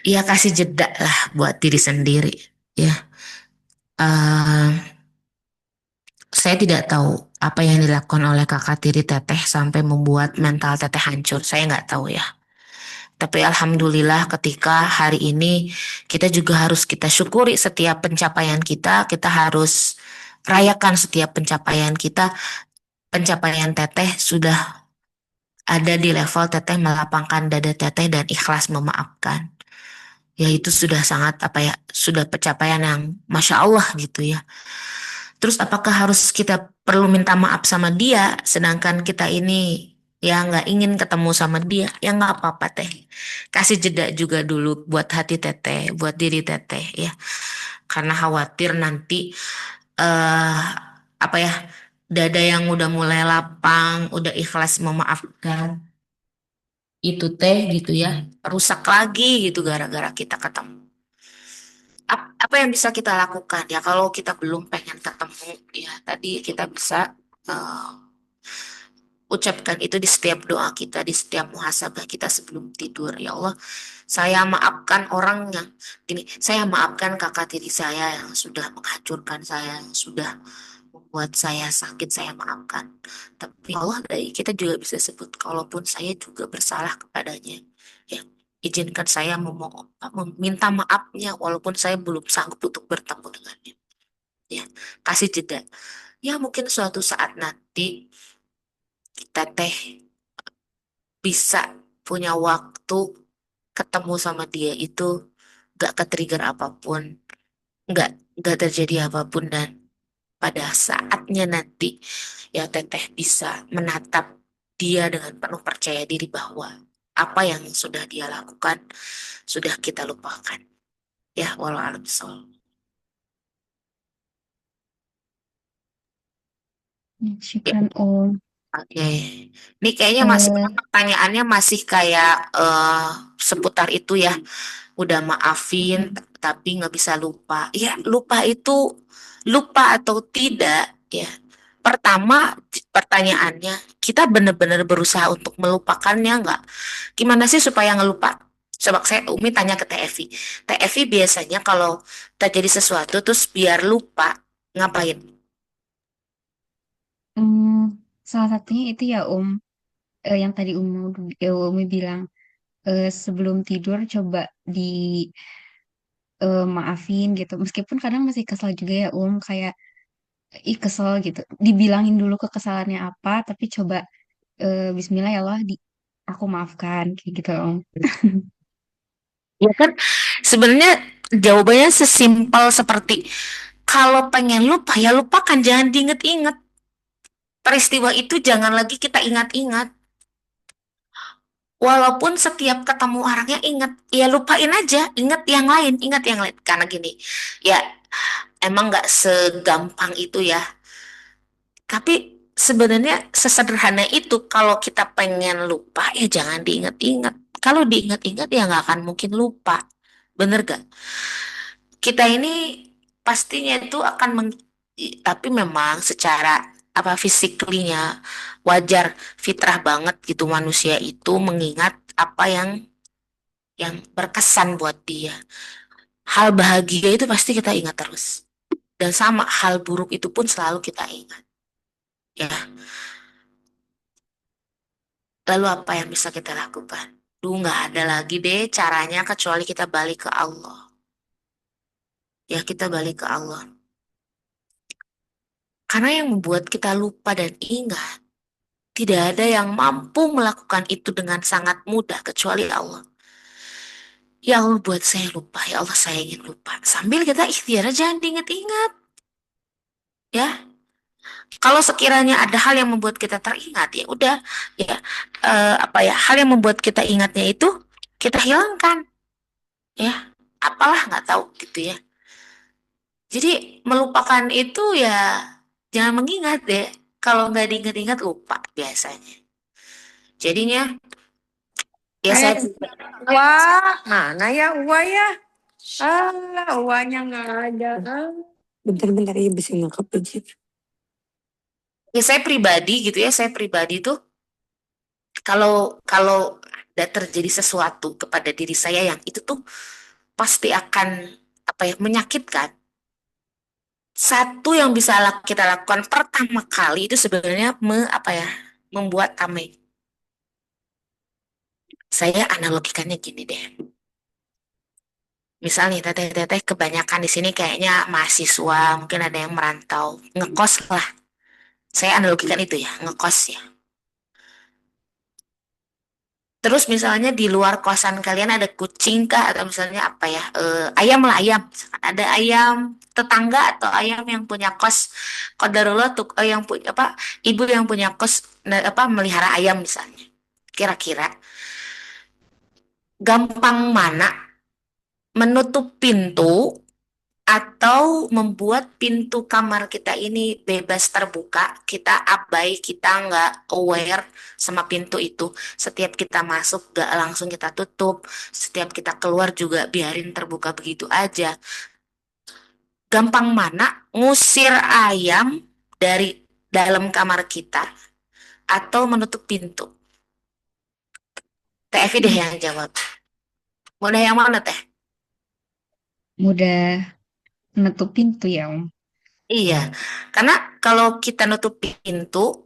Speaker 4: ya kasih jeda lah buat diri sendiri. Ya, eh, saya tidak tahu apa yang dilakukan oleh kakak tiri teteh sampai membuat mental teteh hancur. Saya nggak tahu ya. Tapi alhamdulillah ketika hari ini kita juga harus kita syukuri setiap pencapaian kita. Kita harus rayakan setiap pencapaian kita. Pencapaian teteh sudah ada di level teteh melapangkan dada teteh dan ikhlas memaafkan. Ya itu sudah sangat apa ya, sudah pencapaian yang Masya Allah gitu ya. Terus apakah harus kita perlu minta maaf sama dia, sedangkan kita ini ya nggak ingin ketemu sama dia, ya nggak apa-apa teh. Kasih jeda juga dulu buat hati teteh, buat diri teteh ya. Karena khawatir nanti apa ya, dada yang udah mulai lapang, udah ikhlas memaafkan, itu teh gitu ya, rusak lagi gitu gara-gara kita ketemu. Apa yang bisa kita lakukan ya kalau kita belum pengen ketemu ya tadi kita bisa eh, ucapkan itu di setiap doa kita, di setiap muhasabah kita sebelum tidur. Ya Allah, saya maafkan orang yang gini, saya maafkan kakak tiri saya yang sudah menghancurkan saya, yang sudah membuat saya sakit, saya maafkan. Tapi ya Allah, dari kita juga bisa sebut, kalaupun saya juga bersalah kepadanya, ya izinkan saya memohon, meminta maafnya, walaupun saya belum sanggup untuk bertemu dengannya. Ya, kasih jeda. Ya mungkin suatu saat nanti kita teh bisa punya waktu ketemu sama dia itu gak ke-trigger apapun, gak gak terjadi apapun dan pada saatnya nanti ya teteh bisa menatap dia dengan penuh percaya diri bahwa apa yang sudah dia lakukan sudah kita lupakan. Ya, walau alam bisawab. Ya,
Speaker 2: Syukran Om.
Speaker 4: oke. Ini kayaknya masih
Speaker 2: Eh,
Speaker 4: pertanyaannya masih kayak seputar itu ya. Udah maafin tapi nggak bisa lupa. Ya, lupa itu lupa atau tidak ya. Pertama pertanyaannya, kita benar-benar berusaha untuk melupakannya nggak? Gimana sih supaya ngelupa? Coba saya Umi tanya ke TFI. TFI biasanya kalau terjadi sesuatu terus biar lupa, ngapain?
Speaker 2: hmm, salah satunya itu ya Om, yang tadi Umi bilang, sebelum tidur coba di maafin gitu. Meskipun kadang masih kesal juga ya kayak ih kesel gitu. Dibilangin dulu kekesalannya apa, tapi coba Bismillah ya Allah, aku maafkan kayak gitu Om.
Speaker 4: Ya kan sebenarnya jawabannya sesimpel seperti kalau pengen lupa ya lupakan, jangan diinget-inget. Peristiwa itu jangan lagi kita ingat-ingat. Walaupun setiap ketemu orangnya ingat, ya lupain aja, ingat yang lain. Karena gini, ya emang nggak segampang itu ya. Tapi sebenarnya sesederhana itu kalau kita pengen lupa ya jangan diingat-ingat. Kalau diingat-ingat ya nggak akan mungkin lupa. Bener gak? Kita ini pastinya itu akan tapi memang secara apa fisiklinya wajar fitrah banget gitu manusia itu mengingat apa yang berkesan buat dia. Hal bahagia itu pasti kita ingat terus. Dan sama hal buruk itu pun selalu kita ingat. Ya, lalu apa yang bisa kita lakukan? Duh, nggak ada lagi deh caranya kecuali kita balik ke Allah. Ya, kita balik ke Allah. Karena yang membuat kita lupa dan ingat, tidak ada yang mampu melakukan itu dengan sangat mudah kecuali Allah. Ya Allah buat saya lupa, ya Allah saya ingin lupa. Sambil kita ikhtiar jangan diingat-ingat. Ya, kalau sekiranya ada hal yang membuat kita teringat, ya udah, ya apa ya, hal yang membuat kita ingatnya itu kita hilangkan. Ya, apalah nggak tahu gitu ya. Jadi melupakan itu ya jangan mengingat deh. Kalau nggak diingat-ingat lupa biasanya. Jadinya ya saya
Speaker 6: Wah, mana ya Uwa ya? Ah, Uwanya nggak ada. Bentar-bentar ya bisa nggak kepejit.
Speaker 4: ya saya pribadi gitu ya, saya pribadi tuh kalau kalau ada terjadi sesuatu kepada diri saya yang itu tuh pasti akan apa ya menyakitkan. Satu yang bisa kita lakukan pertama kali itu sebenarnya apa ya membuat tameng. Saya analogikannya gini deh. Misalnya teteh-teteh kebanyakan di sini kayaknya mahasiswa, mungkin ada yang merantau, ngekos lah. Saya analogikan itu ya, ngekos ya. Terus misalnya di luar kosan kalian ada kucing kah atau misalnya apa ya, ayam lah ayam. Misalkan ada ayam tetangga atau ayam yang punya kos. Qadarullah tuh yang punya apa, ibu yang punya kos apa melihara ayam misalnya. Kira-kira gampang mana menutup pintu atau membuat pintu kamar kita ini bebas terbuka, kita abai, kita nggak aware sama pintu itu. Setiap kita masuk nggak langsung kita tutup, setiap kita keluar juga biarin terbuka begitu aja. Gampang mana ngusir ayam dari dalam kamar kita atau menutup pintu? Teh Evi deh
Speaker 2: Hmm,
Speaker 4: yang jawab. Mudah yang mana Teh?
Speaker 2: mudah menutup pintu ya, Om.
Speaker 4: Iya, karena kalau kita nutup pintu,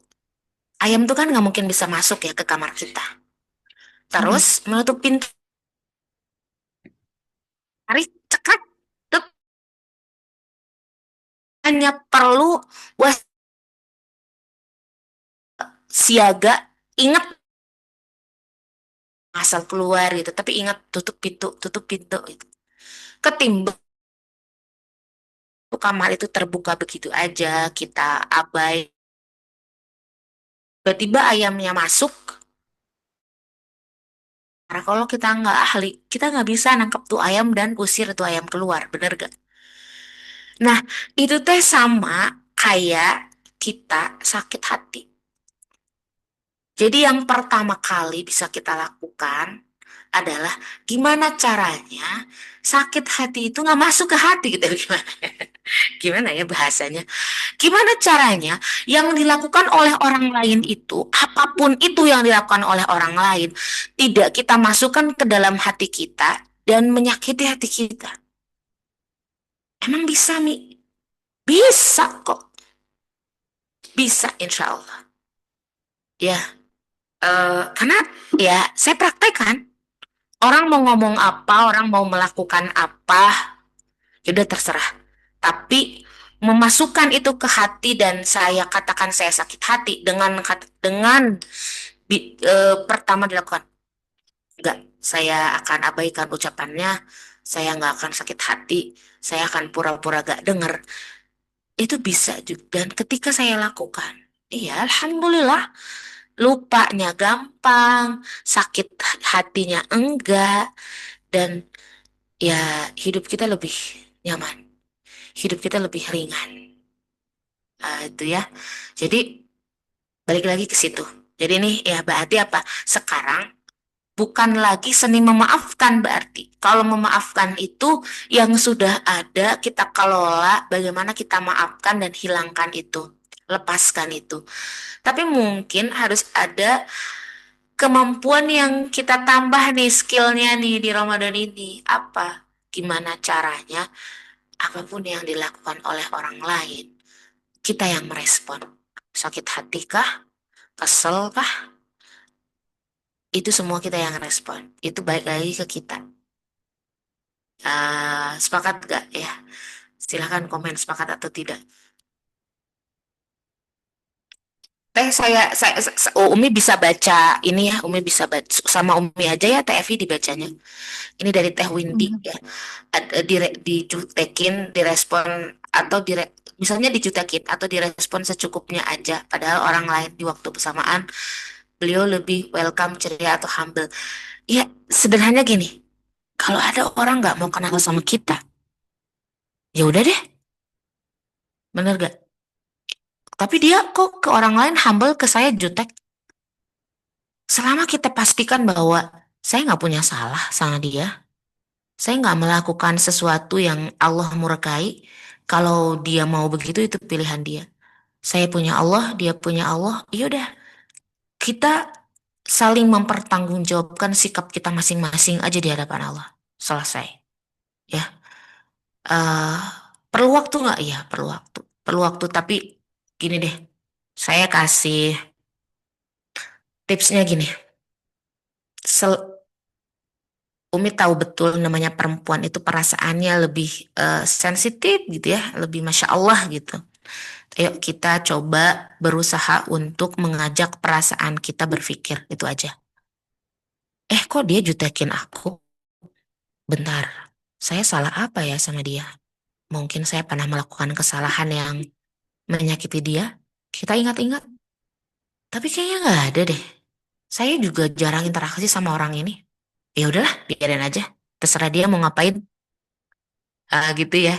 Speaker 4: ayam tuh kan nggak mungkin bisa masuk ya ke kamar kita.
Speaker 2: Mm-mm.
Speaker 4: Terus menutup pintu, tarik, cekat, tutup. Hanya perlu siaga, ingat asal keluar gitu, tapi ingat tutup pintu gitu. Ketimbang kamar itu terbuka begitu aja, kita abai, tiba-tiba ayamnya masuk. Karena kalau kita nggak ahli, kita nggak bisa nangkep tuh ayam dan usir tuh ayam keluar, bener gak? Nah, itu teh sama kayak kita sakit hati. Jadi yang pertama kali bisa kita lakukan adalah gimana caranya sakit hati itu nggak masuk ke hati gitu. Gimana? Gimana ya bahasanya? Gimana caranya yang dilakukan oleh orang lain itu, apapun itu yang dilakukan oleh orang lain, tidak kita masukkan ke dalam hati kita dan menyakiti hati kita. Emang bisa, Mi? Bisa kok. Bisa, insya Allah. Ya, karena ya saya praktekkan. Orang mau ngomong apa, orang mau melakukan apa, ya udah terserah. Tapi memasukkan itu ke hati dan saya katakan saya sakit hati dengan pertama dilakukan, enggak, saya akan abaikan ucapannya, saya nggak akan sakit hati, saya akan pura-pura gak denger. Itu bisa juga. Dan ketika saya lakukan, iya, alhamdulillah, lupanya gampang, sakit hatinya enggak, dan ya hidup kita lebih nyaman, hidup kita lebih ringan. Itu ya. Jadi balik lagi ke situ. Jadi ini ya berarti apa? Sekarang bukan lagi seni memaafkan berarti. Kalau memaafkan itu yang sudah ada kita kelola bagaimana kita maafkan dan hilangkan itu. Lepaskan itu. Tapi mungkin harus ada kemampuan yang kita tambah nih skillnya nih di Ramadan ini. Apa? Gimana caranya apapun yang dilakukan oleh orang lain, kita yang merespon. Sakit hati kah? Kesel kah? Itu semua kita yang respon. Itu baik lagi ke kita. Sepakat gak ya? Silahkan komen sepakat atau tidak. Umi bisa baca ini ya, Umi bisa baca sama Umi aja ya, Teh Evi dibacanya. Ini dari Teh Windy
Speaker 2: Mm.
Speaker 4: ya. Dijutekin, direspon atau misalnya dijutekin atau direspon secukupnya aja. Padahal orang lain di waktu bersamaan beliau lebih welcome, ceria atau humble. Ya sederhananya gini. Kalau ada orang nggak mau kenal sama kita, ya udah deh, bener gak? Tapi dia kok ke orang lain humble, ke saya jutek. Selama kita pastikan bahwa saya nggak punya salah sama dia, saya nggak melakukan sesuatu yang Allah murkai. Kalau dia mau begitu itu pilihan dia. Saya punya Allah, dia punya Allah. Ya udah, kita saling mempertanggungjawabkan sikap kita masing-masing aja di hadapan Allah. Selesai. Ya, eh perlu waktu nggak? Iya, perlu waktu. Perlu waktu, tapi gini deh, saya kasih tipsnya gini. Umi tahu betul namanya perempuan itu perasaannya lebih sensitif gitu ya, lebih Masya Allah gitu. Ayo kita coba berusaha untuk mengajak perasaan kita berpikir, itu aja. Kok dia jutekin aku? Bentar, saya salah apa ya sama dia? Mungkin saya pernah melakukan kesalahan yang menyakiti dia. Kita ingat-ingat. Tapi kayaknya nggak ada deh. Saya juga jarang interaksi sama orang ini. Ya udahlah, biarin aja. Terserah dia mau ngapain. Gitu ya.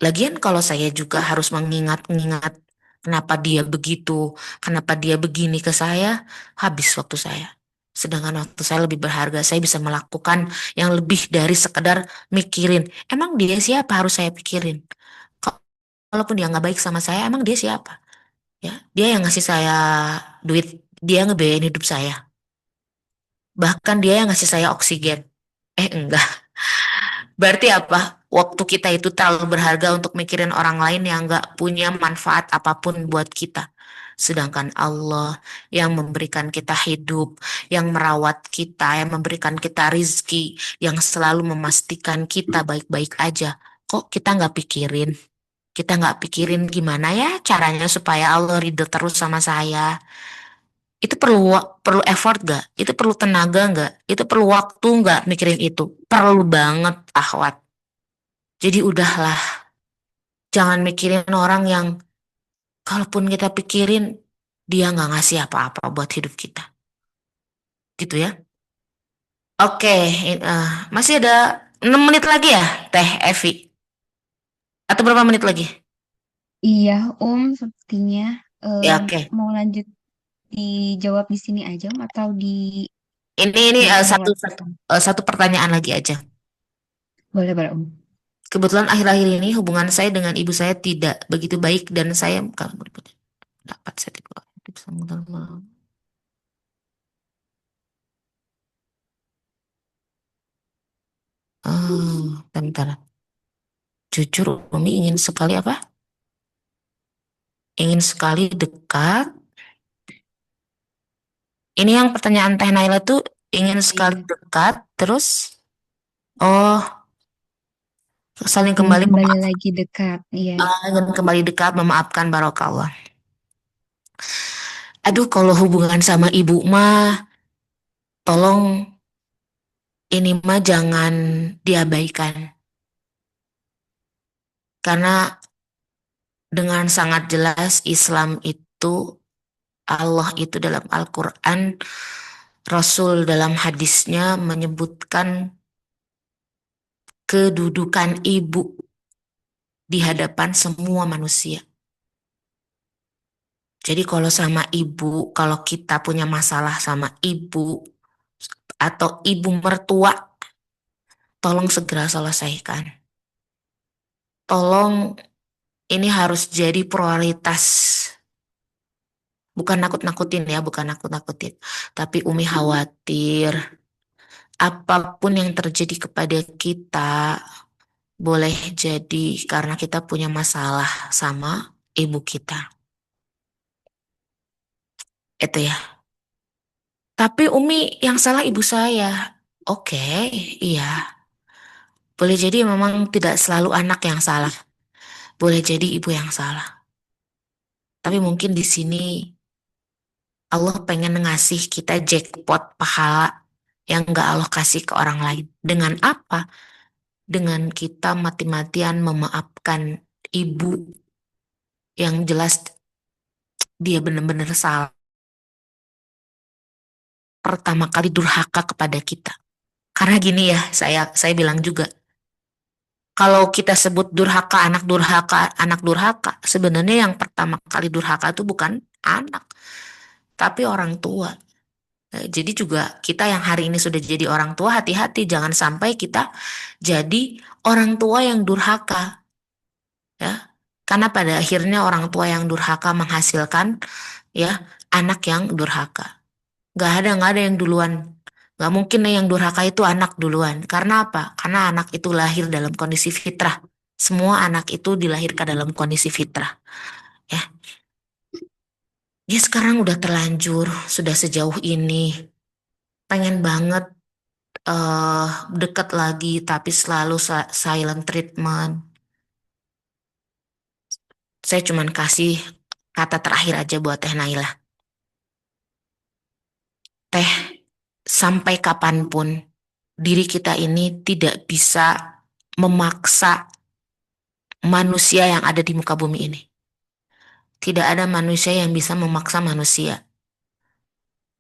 Speaker 4: Lagian kalau saya juga harus mengingat-ingat kenapa dia begitu, kenapa dia begini ke saya, habis waktu saya. Sedangkan waktu saya lebih berharga, saya bisa melakukan yang lebih dari sekedar mikirin. Emang dia siapa harus saya pikirin? Kalaupun dia nggak baik sama saya, emang dia siapa? Ya, dia yang ngasih saya duit, dia ngebiayain hidup saya. Bahkan dia yang ngasih saya oksigen. Enggak. Berarti apa? Waktu kita itu terlalu berharga untuk mikirin orang lain yang nggak punya manfaat apapun buat kita. Sedangkan Allah yang memberikan kita hidup, yang merawat kita, yang memberikan kita rizki, yang selalu memastikan kita baik-baik aja. Kok kita nggak pikirin? Kita nggak pikirin gimana ya caranya supaya Allah ridho terus sama saya. Itu perlu effort gak? Itu perlu tenaga nggak? Itu perlu waktu nggak mikirin itu? Perlu banget, akhwat. Jadi udahlah, jangan mikirin orang yang kalaupun kita pikirin, dia nggak ngasih apa-apa buat hidup kita. Gitu ya. Oke, masih ada 6 menit lagi ya, Teh Evi? Atau berapa menit lagi?
Speaker 2: Iya, sepertinya
Speaker 4: Ya, oke.
Speaker 2: mau lanjut dijawab di sini aja Om, atau
Speaker 4: Ini
Speaker 2: yang
Speaker 4: satu,
Speaker 2: lewat
Speaker 4: satu,
Speaker 2: chat Om?
Speaker 4: satu pertanyaan lagi aja.
Speaker 2: Boleh, boleh Om.
Speaker 4: Kebetulan akhir-akhir ini hubungan saya dengan ibu saya tidak begitu baik dan saya kalau dapat saya tidak bisa menerima. Bentar. Jujur, Umi ingin sekali apa? Ingin sekali dekat. Ini yang pertanyaan Teh Naila tuh ingin sekali
Speaker 2: Iya,
Speaker 4: dekat, terus oh saling
Speaker 2: ingin
Speaker 4: kembali
Speaker 2: kembali
Speaker 4: memaafkan,
Speaker 2: lagi dekat. Iya,
Speaker 4: ingin kembali dekat, memaafkan barokallah. Aduh, kalau hubungan sama ibu mah, tolong ini mah jangan diabaikan, karena dengan sangat jelas Islam itu Allah itu dalam Al-Quran, Rasul dalam hadisnya menyebutkan kedudukan ibu di hadapan semua manusia. Jadi kalau sama ibu, kalau kita punya masalah sama ibu atau ibu mertua, tolong segera selesaikan. Tolong ini harus jadi prioritas. Bukan nakut-nakutin ya, bukan nakut-nakutin. Tapi Umi khawatir apapun yang terjadi kepada kita, boleh jadi karena kita punya masalah sama ibu kita. Itu ya. Tapi Umi yang salah ibu saya. Oke, iya. Boleh jadi memang tidak selalu anak yang salah. Boleh jadi ibu yang salah. Tapi mungkin di sini Allah pengen ngasih kita jackpot pahala yang gak Allah kasih ke orang lain. Dengan apa? Dengan kita mati-matian memaafkan ibu yang jelas dia benar-benar salah. Pertama kali durhaka kepada kita. Karena gini ya, saya bilang juga, kalau kita sebut anak durhaka, sebenarnya yang pertama kali durhaka itu bukan anak, tapi orang tua. Jadi juga kita yang hari ini sudah jadi orang tua, hati-hati jangan sampai kita jadi orang tua yang durhaka, ya. Karena pada akhirnya orang tua yang durhaka menghasilkan ya anak yang durhaka. Nggak ada yang duluan. Nggak mungkin yang durhaka itu anak duluan. Karena apa? Karena anak itu lahir dalam kondisi fitrah. Semua anak itu dilahirkan dalam kondisi fitrah. Ya, dia sekarang udah terlanjur, sudah sejauh ini. Pengen banget eh deket lagi, tapi selalu silent treatment. Saya cuman kasih kata terakhir aja buat Teh Naila. Teh, sampai kapanpun diri kita ini tidak bisa memaksa manusia yang ada di muka bumi ini. Tidak ada manusia yang bisa memaksa manusia.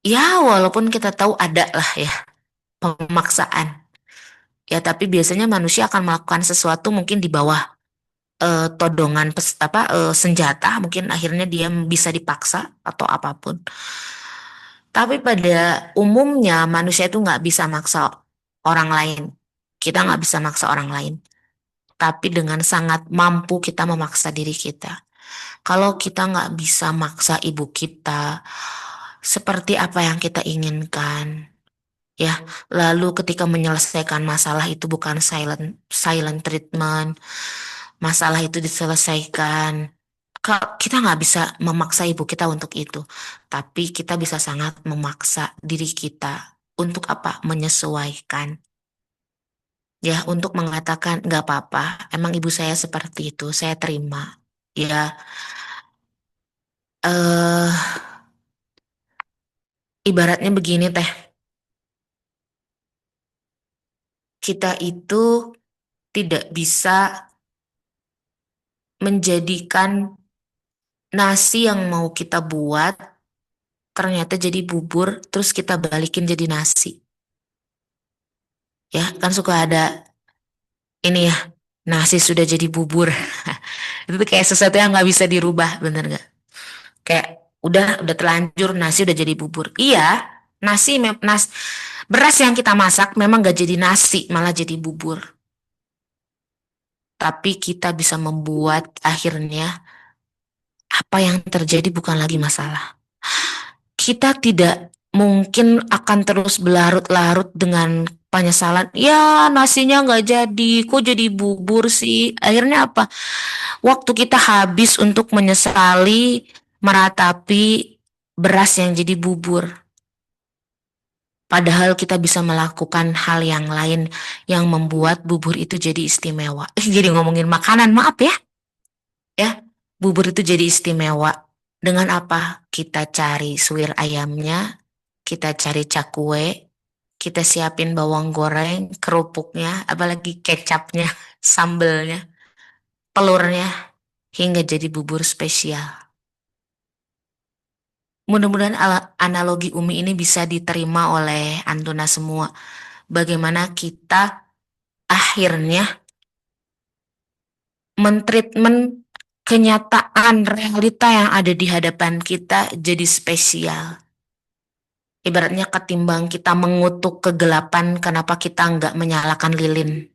Speaker 4: Ya, walaupun kita tahu ada lah ya pemaksaan. Ya, tapi biasanya manusia akan melakukan sesuatu mungkin di bawah todongan senjata, mungkin akhirnya dia bisa dipaksa atau apapun. Tapi pada umumnya manusia itu nggak bisa maksa orang lain. Kita nggak bisa maksa orang lain. Tapi dengan sangat mampu kita memaksa diri kita. Kalau kita nggak bisa maksa ibu kita seperti apa yang kita inginkan, ya. Lalu ketika menyelesaikan masalah itu bukan silent treatment, masalah itu diselesaikan. Kita nggak bisa memaksa ibu kita untuk itu, tapi kita bisa sangat memaksa diri kita untuk apa? Menyesuaikan. Ya, untuk mengatakan nggak apa-apa, emang ibu saya seperti itu, saya terima. Ya, eh ibaratnya begini teh, kita itu tidak bisa menjadikan nasi yang mau kita buat ternyata jadi bubur, terus kita balikin jadi nasi. Ya, kan suka ada ini ya, nasi sudah jadi bubur. Itu tuh kayak sesuatu yang nggak bisa dirubah, bener nggak? Kayak udah terlanjur nasi udah jadi bubur. Iya, beras yang kita masak memang nggak jadi nasi, malah jadi bubur. Tapi kita bisa membuat akhirnya apa yang terjadi bukan lagi masalah. Kita tidak mungkin akan terus berlarut-larut dengan penyesalan. Ya, nasinya nggak jadi, kok jadi bubur sih? Akhirnya apa? Waktu kita habis untuk menyesali, meratapi beras yang jadi bubur. Padahal kita bisa melakukan hal yang lain yang membuat bubur itu jadi istimewa. Jadi ngomongin makanan, maaf ya. Ya, bubur itu jadi istimewa. Dengan apa? Kita cari suwir ayamnya, kita cari cakwe, kita siapin bawang goreng, kerupuknya, apalagi kecapnya, sambelnya, telurnya, hingga jadi bubur spesial. Mudah-mudahan analogi Umi ini bisa diterima oleh Antuna semua. Bagaimana kita akhirnya mentreatment kenyataan realita yang ada di hadapan kita jadi spesial. Ibaratnya ketimbang kita mengutuk kegelapan, kenapa kita nggak menyalakan lilin?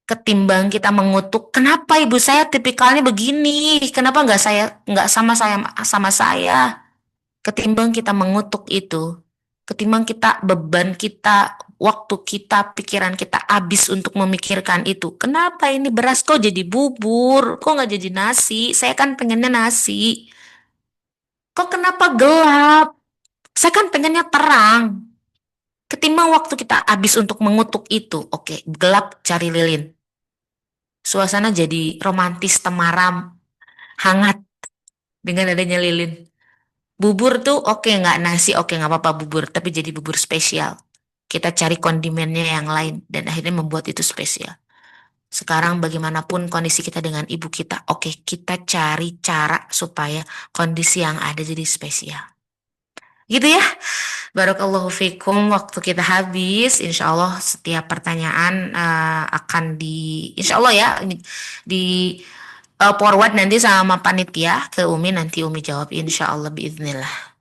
Speaker 4: Ketimbang kita mengutuk, kenapa ibu saya tipikalnya begini? Kenapa nggak sama saya? Ketimbang kita mengutuk itu, ketimbang kita beban kita, waktu kita, pikiran kita habis untuk memikirkan itu. Kenapa ini beras kok jadi bubur? Kok nggak jadi nasi? Saya kan pengennya nasi. Kok kenapa gelap? Saya kan pengennya terang. Ketimbang waktu kita habis untuk mengutuk itu, oke, gelap cari lilin. Suasana jadi romantis, temaram, hangat dengan adanya lilin. Bubur tuh oke, nggak nasi, oke nggak apa-apa bubur, tapi jadi bubur spesial. Kita cari kondimennya yang lain dan akhirnya membuat itu spesial. Sekarang bagaimanapun kondisi kita dengan ibu kita, oke kita cari cara supaya kondisi yang ada jadi spesial. Gitu ya. Barakallahu fikum, waktu kita habis. Insya Allah setiap pertanyaan insya Allah ya, forward nanti sama panitia ke Umi, nanti Umi jawab insya Allah biiznillah.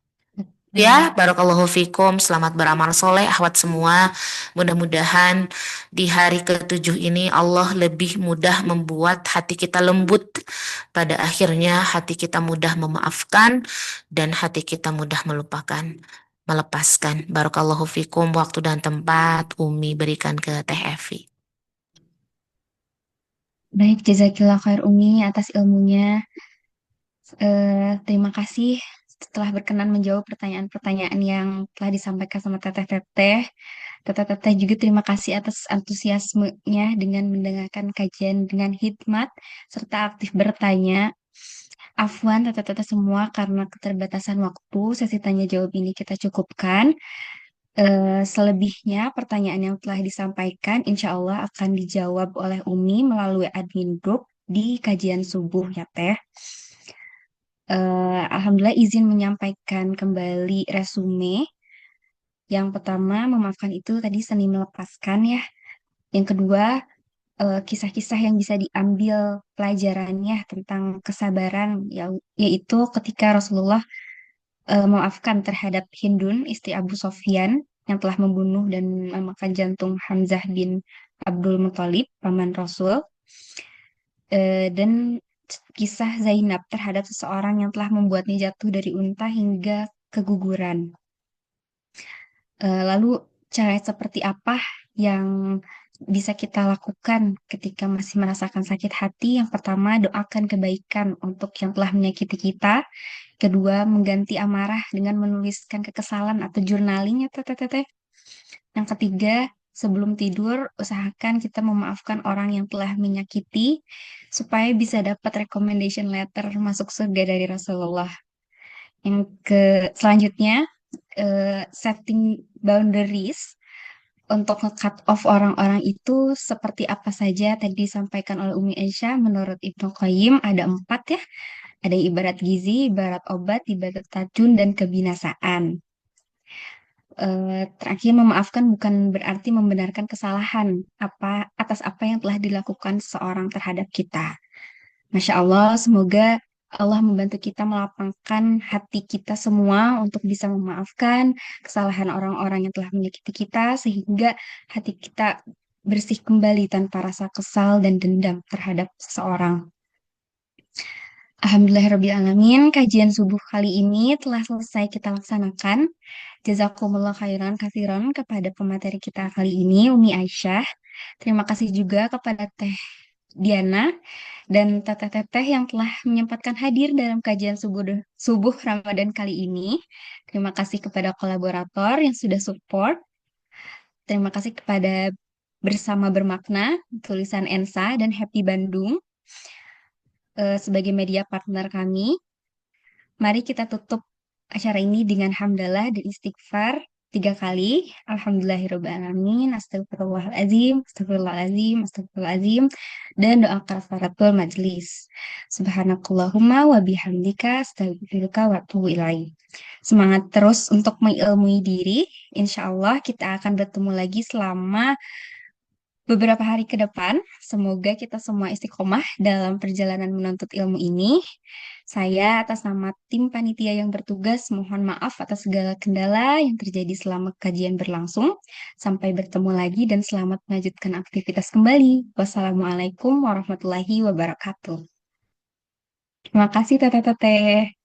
Speaker 4: Ya, barakallahu fikum, selamat beramal soleh, akhwat semua. Mudah-mudahan di hari ke-7 ini Allah lebih mudah membuat hati kita lembut. Pada akhirnya hati kita mudah memaafkan dan hati kita mudah melupakan, melepaskan. Barakallahu fikum, waktu dan tempat Umi berikan ke Teh Evi.
Speaker 2: Baik, jazakillah khair Umi atas ilmunya. Terima kasih setelah berkenan menjawab pertanyaan-pertanyaan yang telah disampaikan sama teteh-teteh. Teteh-teteh juga terima kasih atas antusiasmenya dengan mendengarkan kajian dengan hikmat serta aktif bertanya. Afwan teteh-teteh semua karena keterbatasan waktu, sesi tanya jawab ini kita cukupkan. Selebihnya pertanyaan yang telah disampaikan insya Allah akan dijawab oleh Umi melalui admin group di kajian subuh ya Teh. Alhamdulillah izin menyampaikan kembali resume Yang pertama, memaafkan itu tadi seni melepaskan ya. Yang kedua, kisah-kisah yang bisa diambil pelajarannya tentang kesabaran, yaitu ketika Rasulullah memaafkan terhadap Hindun, istri Abu Sofyan, yang telah membunuh dan memakan jantung Hamzah bin Abdul Muthalib, paman Rasul, dan kisah Zainab terhadap seseorang yang telah membuatnya jatuh dari unta hingga keguguran. Lalu cara seperti apa yang bisa kita lakukan ketika masih merasakan sakit hati? Yang pertama, doakan kebaikan untuk yang telah menyakiti kita. Kedua, mengganti amarah dengan menuliskan kekesalan atau journaling ya teteh. Yang ketiga, sebelum tidur, usahakan kita memaafkan orang yang telah menyakiti supaya bisa dapat recommendation letter masuk surga dari Rasulullah. Yang selanjutnya, setting boundaries untuk nge-cut off orang-orang itu seperti apa saja tadi disampaikan oleh Umi Aisyah. Menurut Ibnu Qayyim ada 4 ya. Ada ibarat gizi, ibarat obat, ibarat racun, dan kebinasaan. Terakhir, memaafkan bukan berarti membenarkan kesalahan atas apa yang telah dilakukan seseorang terhadap kita. Masya Allah, semoga Allah membantu kita melapangkan hati kita semua untuk bisa memaafkan kesalahan orang-orang yang telah menyakiti kita, sehingga hati kita bersih kembali tanpa rasa kesal dan dendam terhadap seseorang. Alhamdulillahirrabbilalamin, kajian subuh kali ini telah selesai kita laksanakan. Jazakumullah khairan katsiran kepada pemateri kita kali ini, Umi Aisyah. Terima kasih juga kepada Teh Diana dan teteh-teteh yang telah menyempatkan hadir dalam kajian subuh Ramadan kali ini. Terima kasih kepada kolaborator yang sudah support. Terima kasih kepada Bersama Bermakna, tulisan Ensa dan Happy Bandung sebagai media partner kami. Mari kita tutup acara ini dengan hamdalah dan istighfar 3 kali. Alhamdulillahirrahmanirrahim. Astagfirullahaladzim, astagfirullahaladzim, astagfirullahaladzim. Dan doa kafaratul majlis. Subhanakallahumma wa bihamdika astagfiruka wa atubu ilaih. Semangat terus untuk mengilmui diri. Insya Allah kita akan bertemu lagi selama beberapa hari ke depan. Semoga kita semua istiqomah dalam perjalanan menuntut ilmu ini. Saya atas nama tim panitia yang bertugas mohon maaf atas segala kendala yang terjadi selama kajian berlangsung. Sampai bertemu lagi dan selamat melanjutkan aktivitas kembali. Wassalamualaikum warahmatullahi wabarakatuh. Terima kasih teteh-teteh.